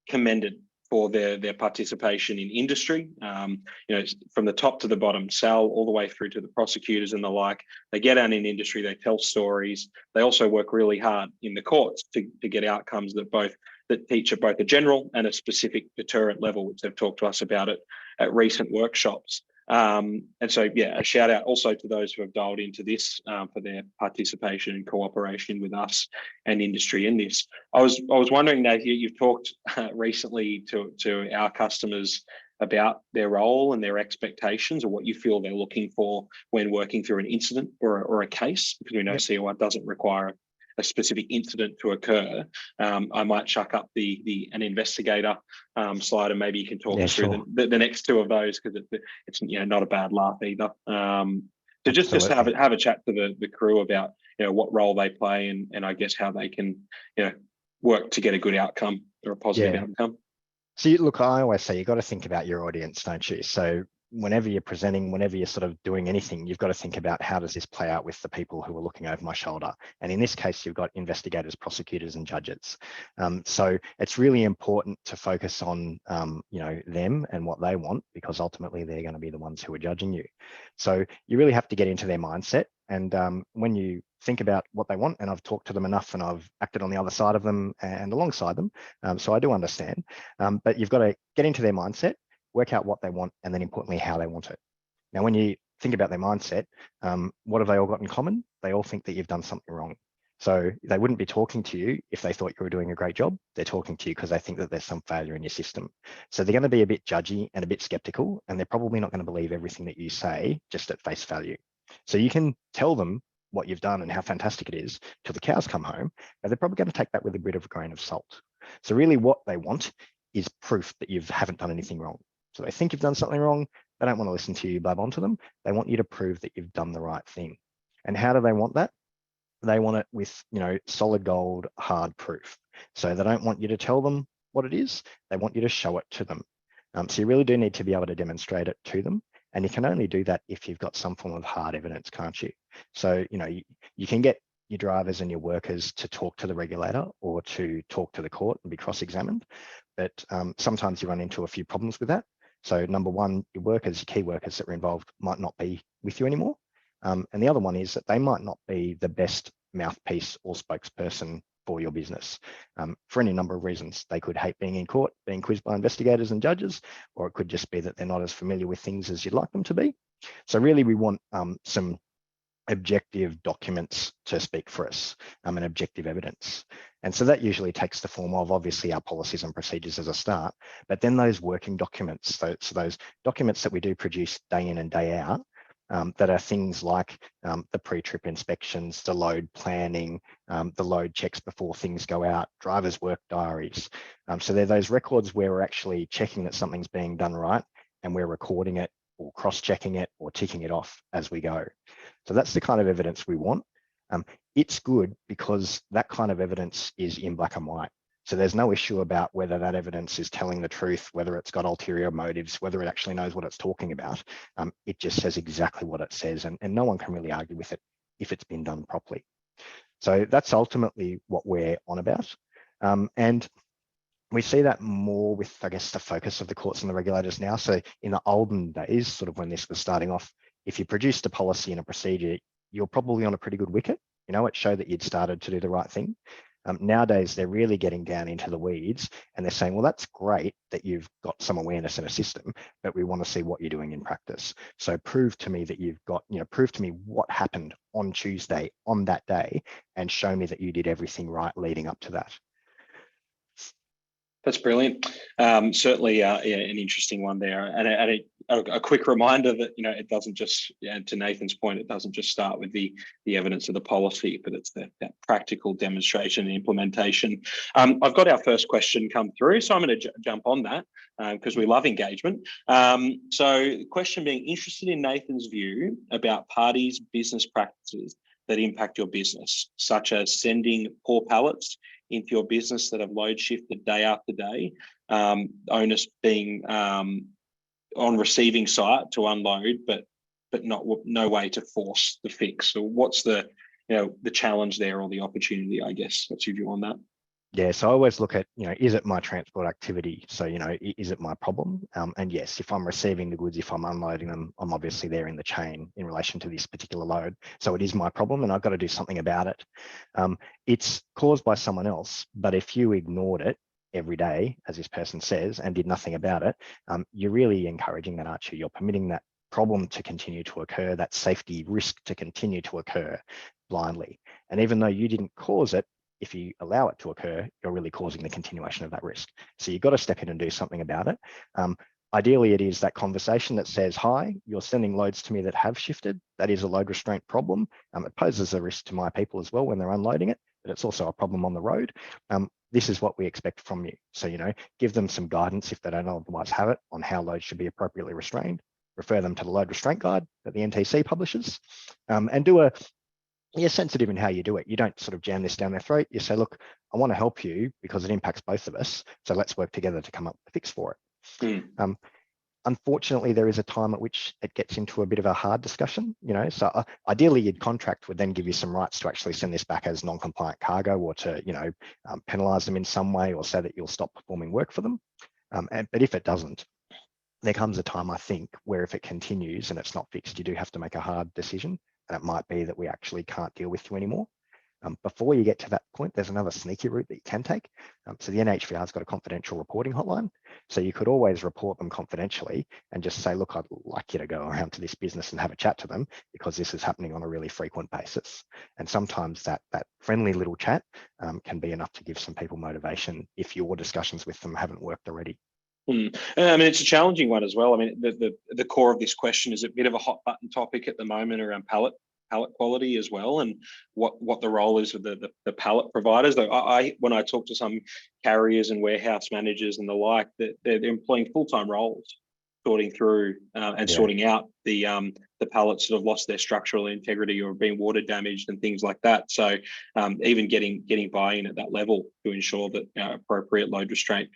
commended for their participation in industry, from the top to the bottom, Sal, all the way through to the prosecutors and the like. They get out in industry, they tell stories. They also work really hard in the courts to get outcomes that teach at both a general and a specific deterrent level, which they've talked to us about it at recent workshops. And so, a shout out also to those who have dialed into this for their participation and cooperation with us and industry in this. I was wondering, Nate, you've talked recently to our customers about their role and their expectations, or what you feel they're looking for when working through an incident or a case, because we know COR doesn't require a specific incident to occur. I might chuck up an investigator slide, and maybe you can talk us through the next 2 of those, because it's not a bad laugh either. So just to have a chat to the crew about what role they play, and I guess how they can work to get a good outcome or a positive outcome. So look, I always say you've got to think about your audience, don't you? So whenever you're presenting, whenever you're sort of doing anything, you've got to think about, how does this play out with the people who are looking over my shoulder? And in this case, you've got investigators, prosecutors, and judges. So it's really important to focus on, them and what they want, because ultimately they're going to be the ones who are judging you. So you really have to get into their mindset. And when you think about what they want, and I've talked to them enough and I've acted on the other side of them and alongside them, so I do understand, but you've got to get into their mindset, work out what they want, and then importantly, how they want it. Now, when you think about their mindset, what have they all got in common? They all think that you've done something wrong. So they wouldn't be talking to you if they thought you were doing a great job. They're talking to you because they think that there's some failure in your system. So they're going to be a bit judgy and a bit skeptical, and they're probably not going to believe everything that you say just at face value. So you can tell them what you've done and how fantastic it is till the cows come home, but they're probably going to take that with a bit of a grain of salt. So really what they want is proof that you haven't done anything wrong. So they think you've done something wrong. They don't want to listen to you blab onto them. They want you to prove that you've done the right thing. And how do they want that? They want it with, solid gold, hard proof. So they don't want you to tell them what it is. They want you to show it to them. So you really do need to be able to demonstrate it to them. And you can only do that if you've got some form of hard evidence, can't you? So, you can get your drivers and your workers to talk to the regulator or to talk to the court and be cross-examined. But sometimes you run into a few problems with that. So number one, your workers, your key workers that were involved might not be with you anymore. And the other one is that they might not be the best mouthpiece or spokesperson for your business for any number of reasons. They could hate being in court, being quizzed by investigators and judges, or it could just be that they're not as familiar with things as you'd like them to be. So really we want some objective documents to speak for us and objective evidence. And so that usually takes the form of obviously our policies and procedures as a start, but then those working documents, so those documents that we do produce day in and day out, that are things like the pre-trip inspections, the load planning, the load checks before things go out, drivers' work diaries. So they're those records where we're actually checking that something's being done right and we're recording it or cross-checking it or ticking it off as we go. So that's the kind of evidence we want. It's good because that kind of evidence is in black and white. So there's no issue about whether that evidence is telling the truth, whether it's got ulterior motives, whether it actually knows what it's talking about. It just says exactly what it says, and no one can really argue with it if it's been done properly. So that's ultimately what we're on about. And we see that more with, I guess, the focus of the courts and the regulators now. So in the olden days, sort of when this was starting off, if you produced a policy and a procedure, you're probably on a pretty good wicket. You know, it showed that you'd started to do the right thing. Nowadays, they're really getting down into the weeds and they're saying, well, that's great that you've got some awareness in a system, but we want to see what you're doing in practice. So prove to me that you've got, prove to me what happened on Tuesday on that day and show me that you did everything right leading up to that. That's brilliant. Certainly an interesting one there. And a quick reminder that, it doesn't just, to Nathan's point, it doesn't just start with the evidence of the policy, but it's that practical demonstration and implementation. I've got our first question come through, so I'm going to jump on that because we love engagement. So the question being, interested in Nathan's view about parties' business practices that impact your business, such as sending poor pallets into your business that have load shifted day after day, onus being on receiving site to unload, but no way to force the fix. So what's the challenge there or the opportunity, I guess? What's your view on that? Yeah, so I always look at, is it my transport activity? So, is it my problem? And yes, if I'm receiving the goods, if I'm unloading them, I'm obviously there in the chain in relation to this particular load. So it is my problem and I've got to do something about it. It's caused by someone else, but if you ignored it every day, as this person says, and did nothing about it, you're really encouraging that, aren't you? You're permitting that problem to continue to occur, that safety risk to continue to occur blindly. And even though you didn't cause it, if you allow it to occur, you're really causing the continuation of that risk. So you've got to step in and do something about it. Ideally, it is that conversation that says, hi, you're sending loads to me that have shifted. That is a load restraint problem. It poses a risk to my people as well when they're unloading it, but it's also a problem on the road. This is what we expect from you. So, give them some guidance if they don't otherwise have it on how loads should be appropriately restrained. Refer them to the load restraint guide that the NTC publishes, and do you're sensitive in how you do it. You don't sort of jam this down their throat. You say, look, I want to help you because it impacts both of us. So let's work together to come up with a fix for it. Unfortunately, there is a time at which it gets into a bit of a hard discussion, so ideally your contract would then give you some rights to actually send this back as non-compliant cargo or to, penalize them in some way or say that you'll stop performing work for them. But if it doesn't, there comes a time, I think, where if it continues and it's not fixed, you do have to make a hard decision. And it might be that we actually can't deal with you anymore. Before you get to that point, there's another sneaky route that you can take. So the NHVR has got a confidential reporting hotline. So you could always report them confidentially and just say, look, I'd like you to go around to this business and have a chat to them because this is happening on a really frequent basis. And sometimes that friendly little chat can be enough to give some people motivation if your discussions with them haven't worked already. I mean, it's a challenging one as well. I mean, the core of this question is a bit of a hot button topic at the moment around pallet quality as well, and what the role is of the pallet providers. Though when I talk to some carriers and warehouse managers and the like, that they're employing full-time roles, sorting through and sorting out the pallets that have lost their structural integrity or been water damaged and things like that. So even getting buy-in at that level to ensure that appropriate load restraint,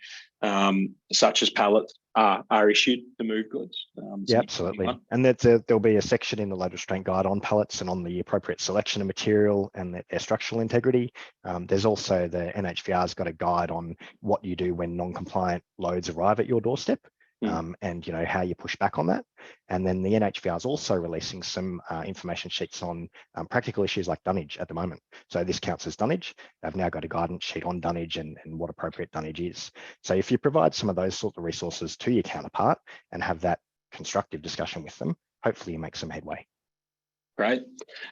such as pallets, are issued to move goods. Yeah, absolutely. And there'll be a section in the load restraint guide on pallets and on the appropriate selection of material and their structural integrity. There's also the NHVR's got a guide on what you do when non-compliant loads arrive at your doorstep. and how you push back on that. And then the NHVR is also releasing some information sheets on practical issues like dunnage at the moment. So this counts as dunnage. They've now got a guidance sheet on dunnage and what appropriate dunnage is. So if you provide some of those sorts of resources to your counterpart and have that constructive discussion with them, hopefully you make some headway. Great.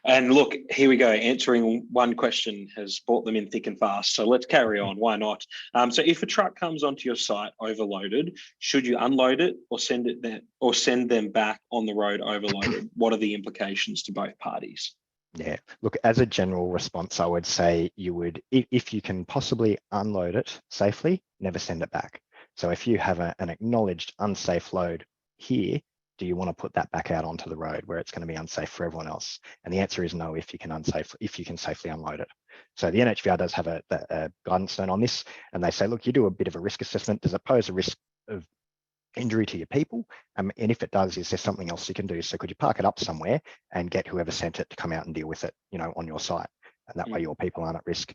And look, here we go. Answering one question has brought them in thick and fast. So let's carry on. Why not? So if a truck comes onto your site overloaded, should you unload it or send them back on the road overloaded? What are the implications to both parties? Yeah, look, as a general response, I would say you would, if you can possibly unload it safely, never send it back. So if you have an acknowledged unsafe load here, do you want to put that back out onto the road where it's going to be unsafe for everyone else? And the answer is no, if you can safely unload it. So the NHVR does have a guidance note on this, and they say, look, you do a bit of a risk assessment. Does it pose a risk of injury to your people? And if it does, is there something else you can do? So could you park it up somewhere and get whoever sent it to come out and deal with it, on your site? And that way your people aren't at risk.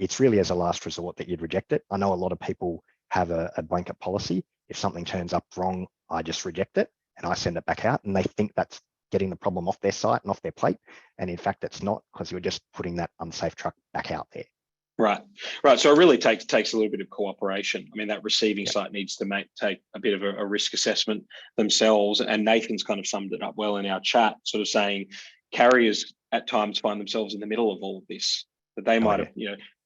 It's really as a last resort that you'd reject it. I know a lot of people have a blanket policy. If something turns up wrong, I just reject it and I send it back out, and they think that's getting the problem off their site and off their plate. And in fact, it's not, because you're just putting that unsafe truck back out there. Right. So it really takes a little bit of cooperation. I mean, that receiving site needs to take a bit of a risk assessment themselves. And Nathan's kind of summed it up well in our chat, sort of saying carriers at times find themselves in the middle of all of this. That they might have,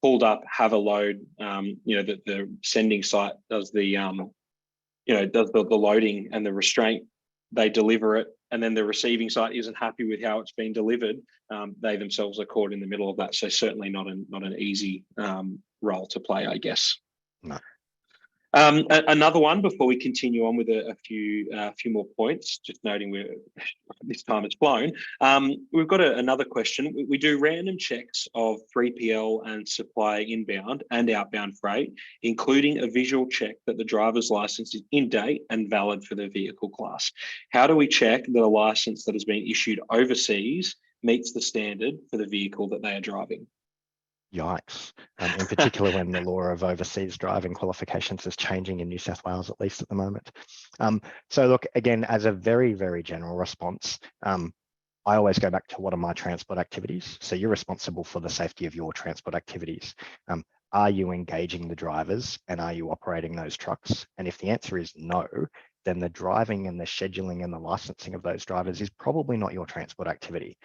pulled up, have a load. That the sending site does the loading and the restraint. They deliver it, and then the receiving site isn't happy with how it's been delivered. They themselves are caught in the middle of that. So certainly not an easy role to play, I guess. No. Another one before we continue on with a few more points, just noting this time it's flown. We've got another question. We do random checks of 3PL and supplier inbound and outbound freight, including a visual check that the driver's license is in date and valid for the vehicle class. How do we check that a license that has been issued overseas meets the standard for the vehicle that they are driving? Yikes. In particular, when the law of overseas driving qualifications is changing in New South Wales, at least at the moment. So look, again, as a very, very general response, I always go back to what are my transport activities? So you're responsible for the safety of your transport activities. Are you engaging the drivers and are you operating those trucks? And if the answer is no, then the driving and the scheduling and the licensing of those drivers is probably not your transport activity.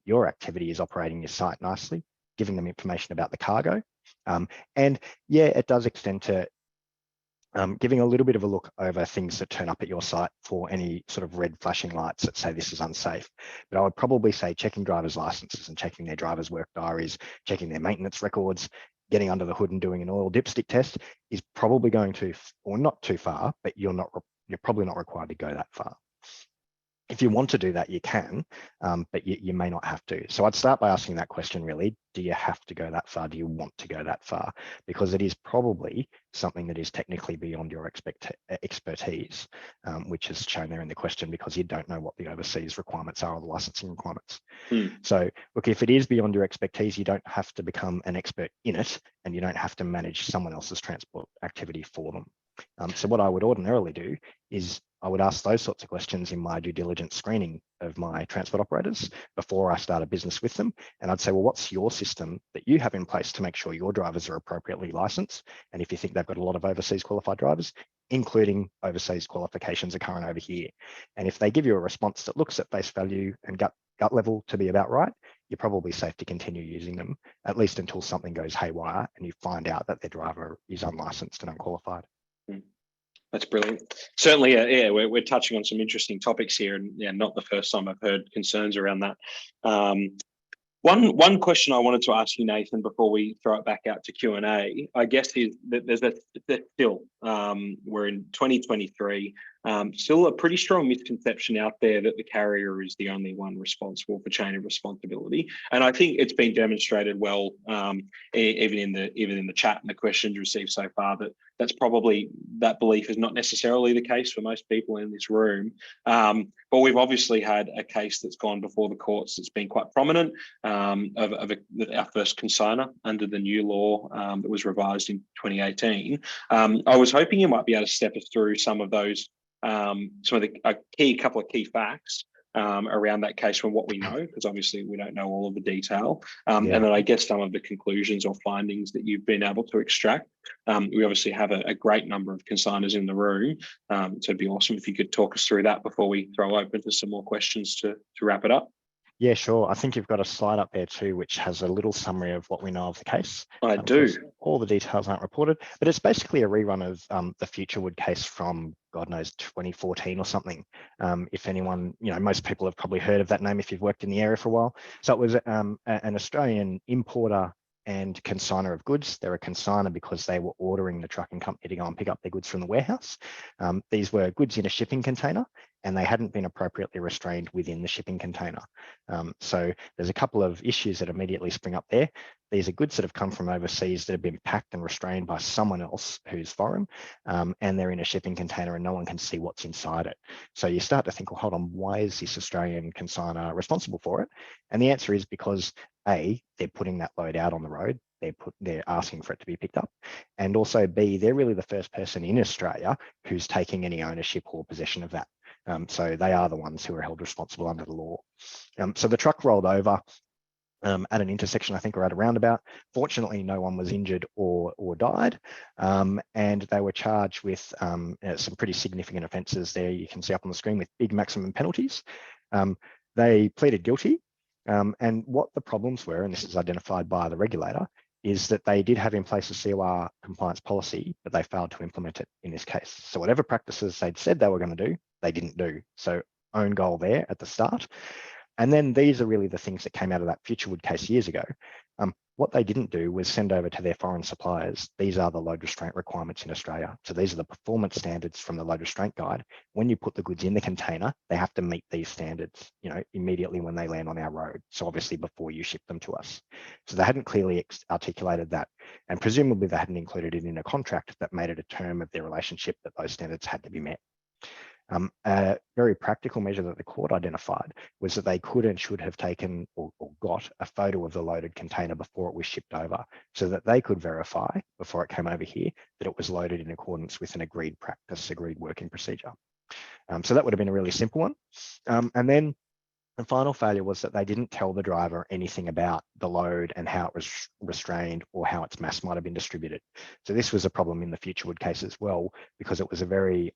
Your activity is operating your site nicely, giving them information about the cargo. And yeah, it does extend to giving a little bit of a look over things that turn up at your site for any sort of red flashing lights that say this is unsafe. But I would probably say checking drivers' licenses and checking their drivers' work diaries, checking their maintenance records, getting under the hood and doing an oil dipstick test is probably going to, or not too far, but you're probably not required to go that far. If you want to do that, you can, but you may not have to. So I'd start by asking that question, really, do you have to go that far? Do you want to go that far? Because it is probably something that is technically beyond your expertise, which is shown there in the question, because you don't know what the overseas requirements are or the licensing requirements. So look, if it is beyond your expertise, you don't have to become an expert in it, and you don't have to manage someone else's transport activity for them. So what I would ordinarily do is I would ask those sorts of questions in my due diligence screening of my transport operators before I start a business with them. And I'd say, well, what's your system that you have in place to make sure your drivers are appropriately licensed? And if you think they've got a lot of overseas qualified drivers, including overseas qualifications occurring over here. And if they give you a response that looks at face value and gut level to be about right, you're probably safe to continue using them, at least until something goes haywire and you find out that their driver is unlicensed and unqualified. That's brilliant. Certainly, we're touching on some interesting topics here, and not the first time I've heard concerns around that. One question I wanted to ask you, Nathan, before we throw it back out to Q&A, I guess, is that there's still we're in 2023. Still a pretty strong misconception out there that the carrier is the only one responsible for chain of responsibility. And I think it's been demonstrated well, even in the chat and the questions received so far, that belief is not necessarily the case for most people in this room. But we've obviously had a case that's gone before the courts that's been quite prominent, of our first consigner under the new law that was revised in 2018. I was hoping you might be able to step us through some of those, couple of key facts around that case from what we know, because obviously we don't know all of the detail, and then I guess some of the conclusions or findings that you've been able to extract. We obviously have a great number of consigners in the room, so it'd be awesome if you could talk us through that before we throw open to some more questions to wrap it up. Yeah, sure. I think you've got a slide up there too, which has a little summary of what we know of the case. I do. All the details aren't reported, but it's basically a rerun of the Futurewood case from, God knows, 2014 or something. If anyone, most people have probably heard of that name if you've worked in the area for a while. So it was an Australian importer and consigner of goods. They're a consigner because they were ordering the trucking company to go and pick up their goods from the warehouse. These were goods in a shipping container, and they hadn't been appropriately restrained within the shipping container. So there's a couple of issues that immediately spring up there. These are goods that have come from overseas that have been packed and restrained by someone else who's foreign, and they're in a shipping container and no one can see what's inside it. So you start to think, well, hold on, why is this Australian consigner responsible for it? And the answer is because A, they're putting that load out on the road. They're asking for it to be picked up. And also B, they're really the first person in Australia who's taking any ownership or possession of that. So they are the ones who are held responsible under the law. So the truck rolled over at an intersection, I think, or at a roundabout. Fortunately, no one was injured or died, and they were charged with some pretty significant offences there. You can see up on the screen with big maximum penalties. They pleaded guilty, and what the problems were, and this is identified by the regulator, is that they did have in place a COR compliance policy, but they failed to implement it in this case. So whatever practices they'd said they were going to do, they didn't do. So own goal there at the start. And then these are really the things that came out of that Futurewood case years ago. What they didn't do was send over to their foreign suppliers, these are the load restraint requirements in Australia. So these are the performance standards from the load restraint guide. When you put the goods in the container, they have to meet these standards, immediately when they land on our road. So obviously before you ship them to us. So they hadn't clearly articulated that. And presumably they hadn't included it in a contract that made it a term of their relationship that those standards had to be met. A very practical measure that the court identified was that they could and should have taken or got a photo of the loaded container before it was shipped over, so that they could verify before it came over here that it was loaded in accordance with an agreed practice, agreed working procedure. So that would have been a really simple one. And then the final failure was that they didn't tell the driver anything about the load and how it was restrained or how its mass might have been distributed. So this was a problem in the Futurewood case as well, because it was a very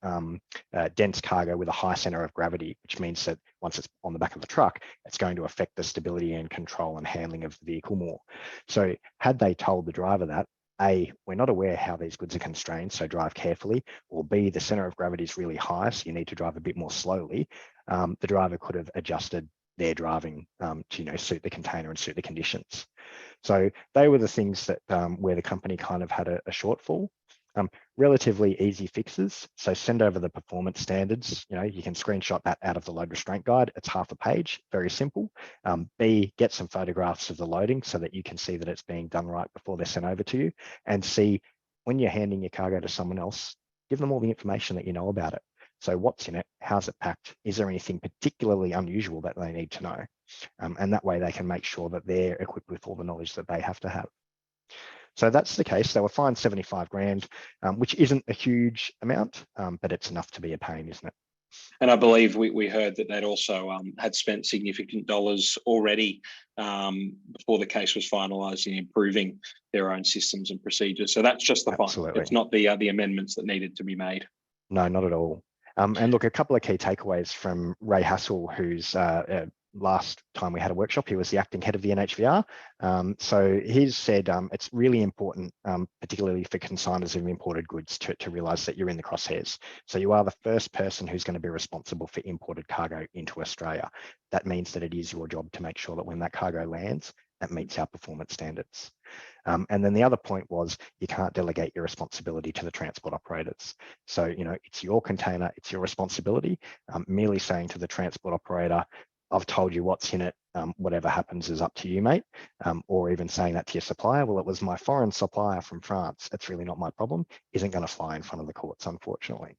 dense cargo with a high center of gravity, which means that once it's on the back of the truck, it's going to affect the stability and control and handling of the vehicle more. So had they told the driver that, A, we're not aware how these goods are constrained, so drive carefully, or B, the center of gravity is really high, so you need to drive a bit more slowly, the driver could have adjusted their driving to suit the container and suit the conditions. So they were the things that where the company kind of had a shortfall. Relatively easy fixes. So send over the performance standards. You can screenshot that out of the load restraint guide. It's half a page, very simple. B, get some photographs of the loading so that you can see that it's being done right before they're sent over to you. And C, when you're handing your cargo to someone else, give them all the information that you know about it. So what's in it? How's it packed? Is there anything particularly unusual that they need to know? And that way they can make sure that they're equipped with all the knowledge that they have to have. So that's the case. They were fined 75 grand, which isn't a huge amount, but it's enough to be a pain, isn't it? And I believe we heard that they'd also had spent significant dollars already before the case was finalised in improving their own systems and procedures. So that's just the fine. It's not the amendments that needed to be made. No, not at all. And look, a couple of key takeaways from Ray Hassel, who's last time we had a workshop, he was the acting head of the NHVR. So he's said it's really important, particularly for consigners of imported goods, to realise that you're in the crosshairs. So you are the first person who's going to be responsible for imported cargo into Australia. That means that it is your job to make sure that when that cargo lands, that meets our performance standards. And then the other point was you can't delegate your responsibility to the transport operators. So, it's your container, it's your responsibility. Merely saying to the transport operator, I've told you what's in it, whatever happens is up to you, mate. Or even saying that to your supplier, well, it was my foreign supplier from France, it's really not my problem, isn't going to fly in front of the courts, unfortunately.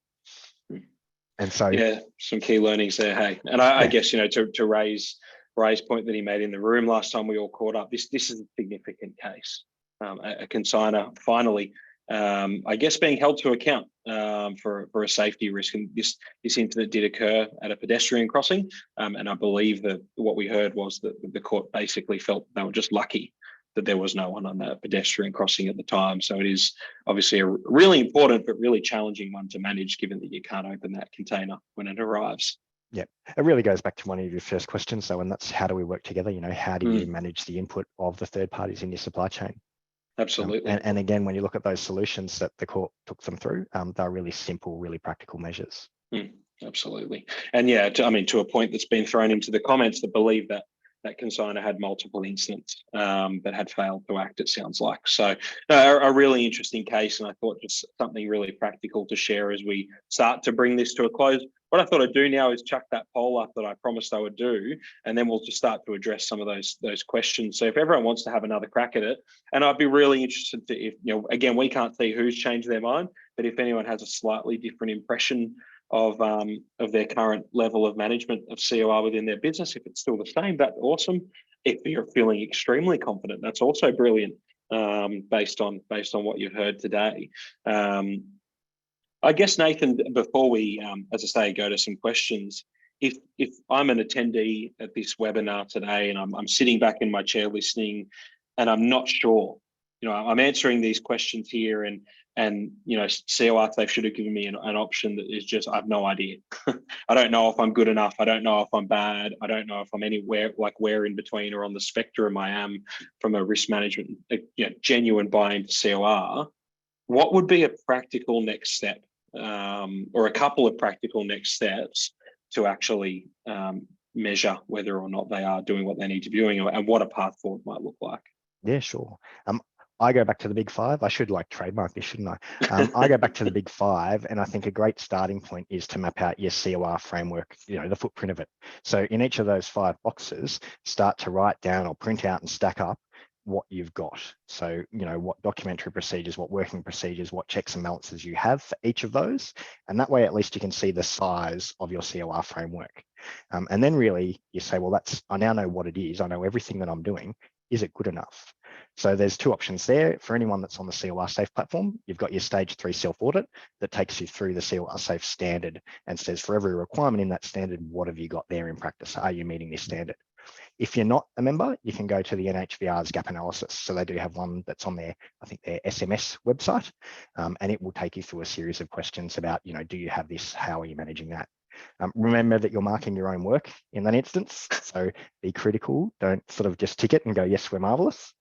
And so, yeah, some key learnings there. Hey, and I guess, to raise Ray's point that he made in the room last time we all caught up, this is a significant case. A consigner finally, I guess, being held to account for a safety risk, and this incident did occur at a pedestrian crossing, and I believe that what we heard was that the court basically felt they were just lucky that there was no one on that pedestrian crossing at the time. So it is obviously a really important but really challenging one to manage, given that you can't open that container when it arrives. Yeah, it really goes back to one of your first questions, though, and that's how do we work together? How do you manage the input of the third parties in your supply chain? Absolutely. And again, when you look at those solutions that the court took them through, they're really simple, really practical measures. Absolutely. And yeah, to a point that's been thrown into the comments, that believe that consigner had multiple incidents but had failed to act, it sounds like. So a really interesting case, and I thought just something really practical to share as we start to bring this to a close. What I thought I'd do now is chuck that poll up that I promised I would do, and then we'll just start to address some of those questions. So if everyone wants to have another crack at it, and I'd be really interested to, if again, we can't see who's changed their mind, but if anyone has a slightly different impression of their current level of management of COR within their business, if it's still the same, that's awesome. If you're feeling extremely confident, that's also brilliant, based on what you've heard today. I guess, Nathan, before we, as I say, go to some questions, if I'm an attendee at this webinar today and I'm sitting back in my chair listening, and I'm not sure, I'm answering these questions here, and CoRsafe should have given me an option that is just, I have no idea. I don't know if I'm good enough. I don't know if I'm bad. I don't know if I'm anywhere, like where in between or on the spectrum I am from a risk management, genuine buy-in to COR. What would be a practical next step, or a couple of practical next steps to actually measure whether or not they are doing what they need to be doing, and what a path forward might look like? Yeah, sure. I go back to the big five. I should trademark this, shouldn't I? I go back to the big five, and I think a great starting point is to map out your COR framework, the footprint of it. So in each of those 5 boxes, start to write down or print out and stack up what you've got. So, what documentary procedures, what working procedures, what checks and balances you have for each of those. And that way, at least you can see the size of your COR framework. And then really you say, well, I now know what it is. I know everything that I'm doing. Is it good enough? So there's 2 options there. For anyone that's on the CoRsafe platform, you've got your stage 3 self-audit that takes you through the CoRsafe standard and says, for every requirement in that standard, what have you got there in practice? Are you meeting this standard? If you're not a member, you can go to the NHVR's gap analysis. So they do have one that's on their SMS website, and it will take you through a series of questions about, do you have this? How are you managing that? Remember that you're marking your own work in that instance. So be critical. Don't sort of just tick it and go, yes, we're marvelous.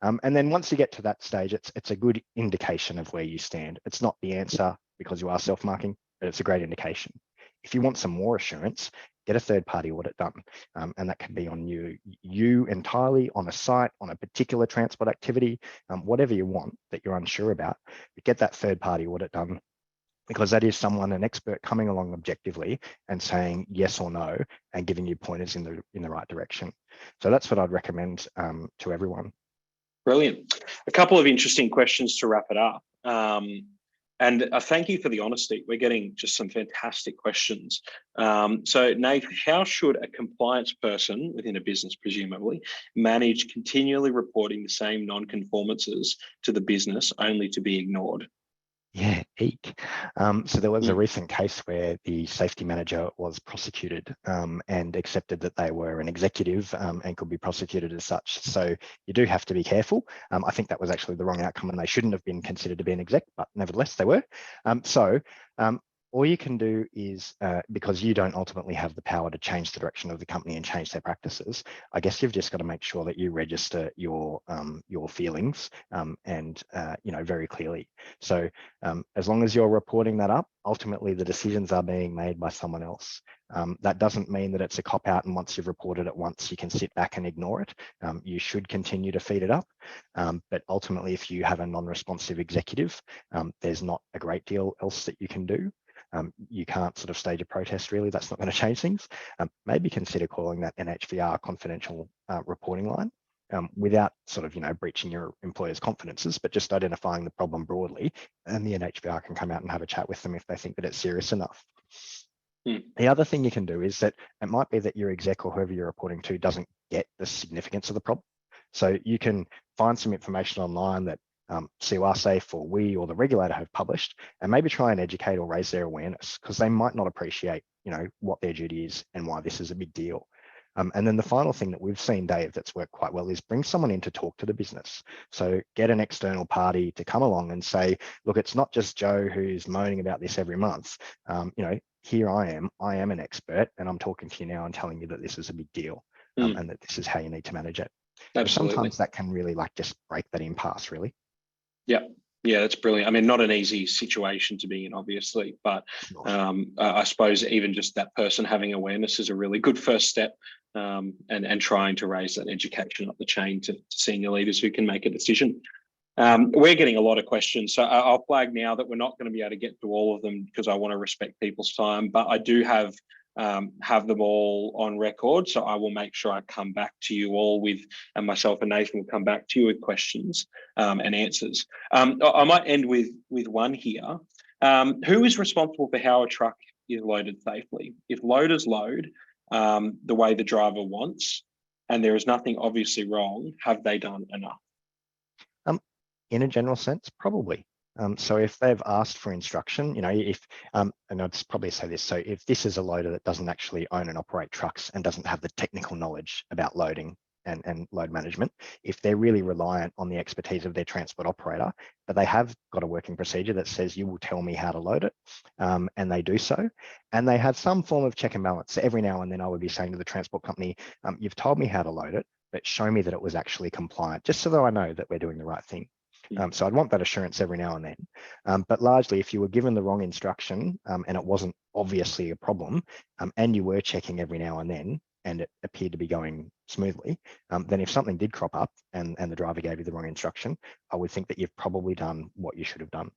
And then once you get to that stage, it's a good indication of where you stand. It's not the answer because you are self-marking, but it's a great indication. If you want some more assurance, get a third-party audit done. And that can be on you entirely, on a site, on a particular transport activity, whatever you want that you're unsure about, but get that third-party audit done, because that is an expert coming along objectively and saying yes or no and giving you pointers in the right direction. So that's what I'd recommend to everyone. Brilliant. A couple of interesting questions to wrap it up. And thank you for the honesty. We're getting just some fantastic questions. So Nate, how should a compliance person within a business, presumably, manage continually reporting the same non-conformances to the business only to be ignored? Yeah, eek. So there was a recent case where the safety manager was prosecuted and accepted that they were an executive and could be prosecuted as such. So you do have to be careful. I think that was actually the wrong outcome, and they shouldn't have been considered to be an exec, but nevertheless they were. All you can do is, because you don't ultimately have the power to change the direction of the company and change their practices, I guess you've just got to make sure that you register your feelings and very clearly. So as long as you're reporting that up, ultimately the decisions are being made by someone else. That doesn't mean that it's a cop-out and once you've reported it once, you can sit back and ignore it. You should continue to feed it up. But ultimately, if you have a non-responsive executive, there's not a great deal else that you can do. You can't sort of stage a protest, really. That's not going to change things. Maybe consider calling that NHVR confidential reporting line without sort of, breaching your employer's confidences, but just identifying the problem broadly, and the NHVR can come out and have a chat with them if they think that it's serious enough. The other thing you can do is that it might be that your exec or whoever you're reporting to doesn't get the significance of the problem. So you can find some information online that CoRsafe or we or the regulator have published, and maybe try and educate or raise their awareness, because they might not appreciate, what their duty is and why this is a big deal. And then the final thing that we've seen, Dave, that's worked quite well is bring someone in to talk to the business. So get an external party to come along and say, look, it's not just Joe who's moaning about this every month. Here I am an expert, and I'm talking to you now and telling you that this is a big deal, and that this is how you need to manage it. Absolutely. Sometimes that can really just break that impasse, really. Yeah, that's brilliant. I mean, not an easy situation to be in, obviously, but I suppose even just that person having awareness is a really good first step, and trying to raise that education up the chain to senior leaders who can make a decision. We're getting a lot of questions, so I'll flag now that we're not going to be able to get to all of them because I want to respect people's time, but I do have them all on record, so I will make sure I come back to you all with, and myself and Nathan will come back to you with questions and answers. I might end with one here. Who is responsible for how a truck is loaded safely? If loaders load the way the driver wants and there is nothing obviously wrong, have they done enough? In a general sense, probably. So if they've asked for instruction, and I'd probably say this, so if this is a loader that doesn't actually own and operate trucks and doesn't have the technical knowledge about loading and load management, if they're really reliant on the expertise of their transport operator, but they have got a working procedure that says you will tell me how to load it, and they do so, and they have some form of check and balance. So every now and then I would be saying to the transport company, you've told me how to load it, but show me that it was actually compliant, just so that I know that we're doing the right thing. So I'd want that assurance every now and then. But largely, if you were given the wrong instruction and it wasn't obviously a problem, and you were checking every now and then, and it appeared to be going smoothly, then if something did crop up and the driver gave you the wrong instruction, I would think that you've probably done what you should have done.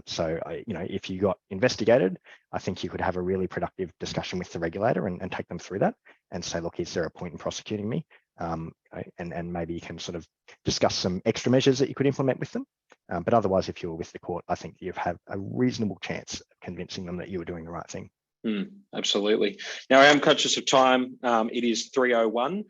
So if you got investigated, I think you could have a really productive discussion with the regulator and take them through that and say, look, is there a point in prosecuting me? And maybe you can sort of discuss some extra measures that you could implement with them. But otherwise, if you were with the court, I think you've had a reasonable chance of convincing them that you were doing the right thing. Absolutely. Now, I am conscious of time. It is 3:01.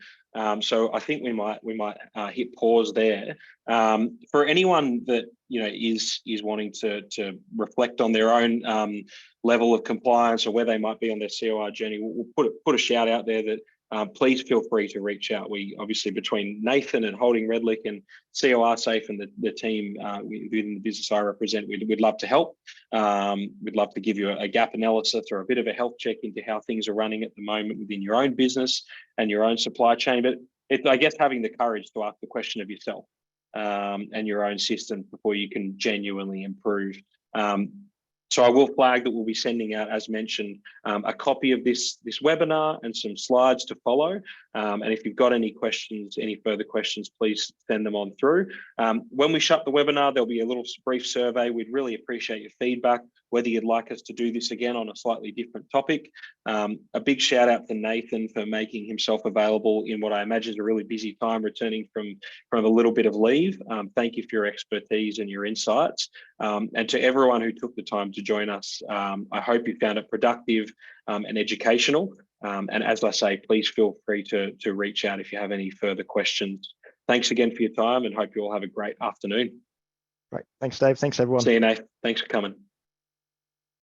So I think we might hit pause there. For anyone that is wanting to reflect on their own level of compliance or where they might be on their COR journey, we'll put a shout out there that please feel free to reach out. We obviously, between Nathan and Holding Redlich and CoRsafe and the team within the business I represent, we'd love to help. We'd love to give you a gap analysis or a bit of a health check into how things are running at the moment within your own business and your own supply chain. But it's, I guess, having the courage to ask the question of yourself and your own systems before you can genuinely improve. So I will flag that we'll be sending out, as mentioned, a copy of this webinar and some slides to follow. And if you've got any questions, any further questions, please send them on through. When we shut the webinar, there'll be a little brief survey. We'd really appreciate your feedback, whether you'd like us to do this again on a slightly different topic. A big shout out to Nathan for making himself available in what I imagine is a really busy time, returning from a little bit of leave. Thank you for your expertise and your insights. And to everyone who took the time to join us, I hope you found it productive and educational. And as I say, please feel free to reach out if you have any further questions. Thanks again for your time and hope you all have a great afternoon. Great. Thanks, Dave. Thanks, everyone. See you, Nate. Thanks for coming.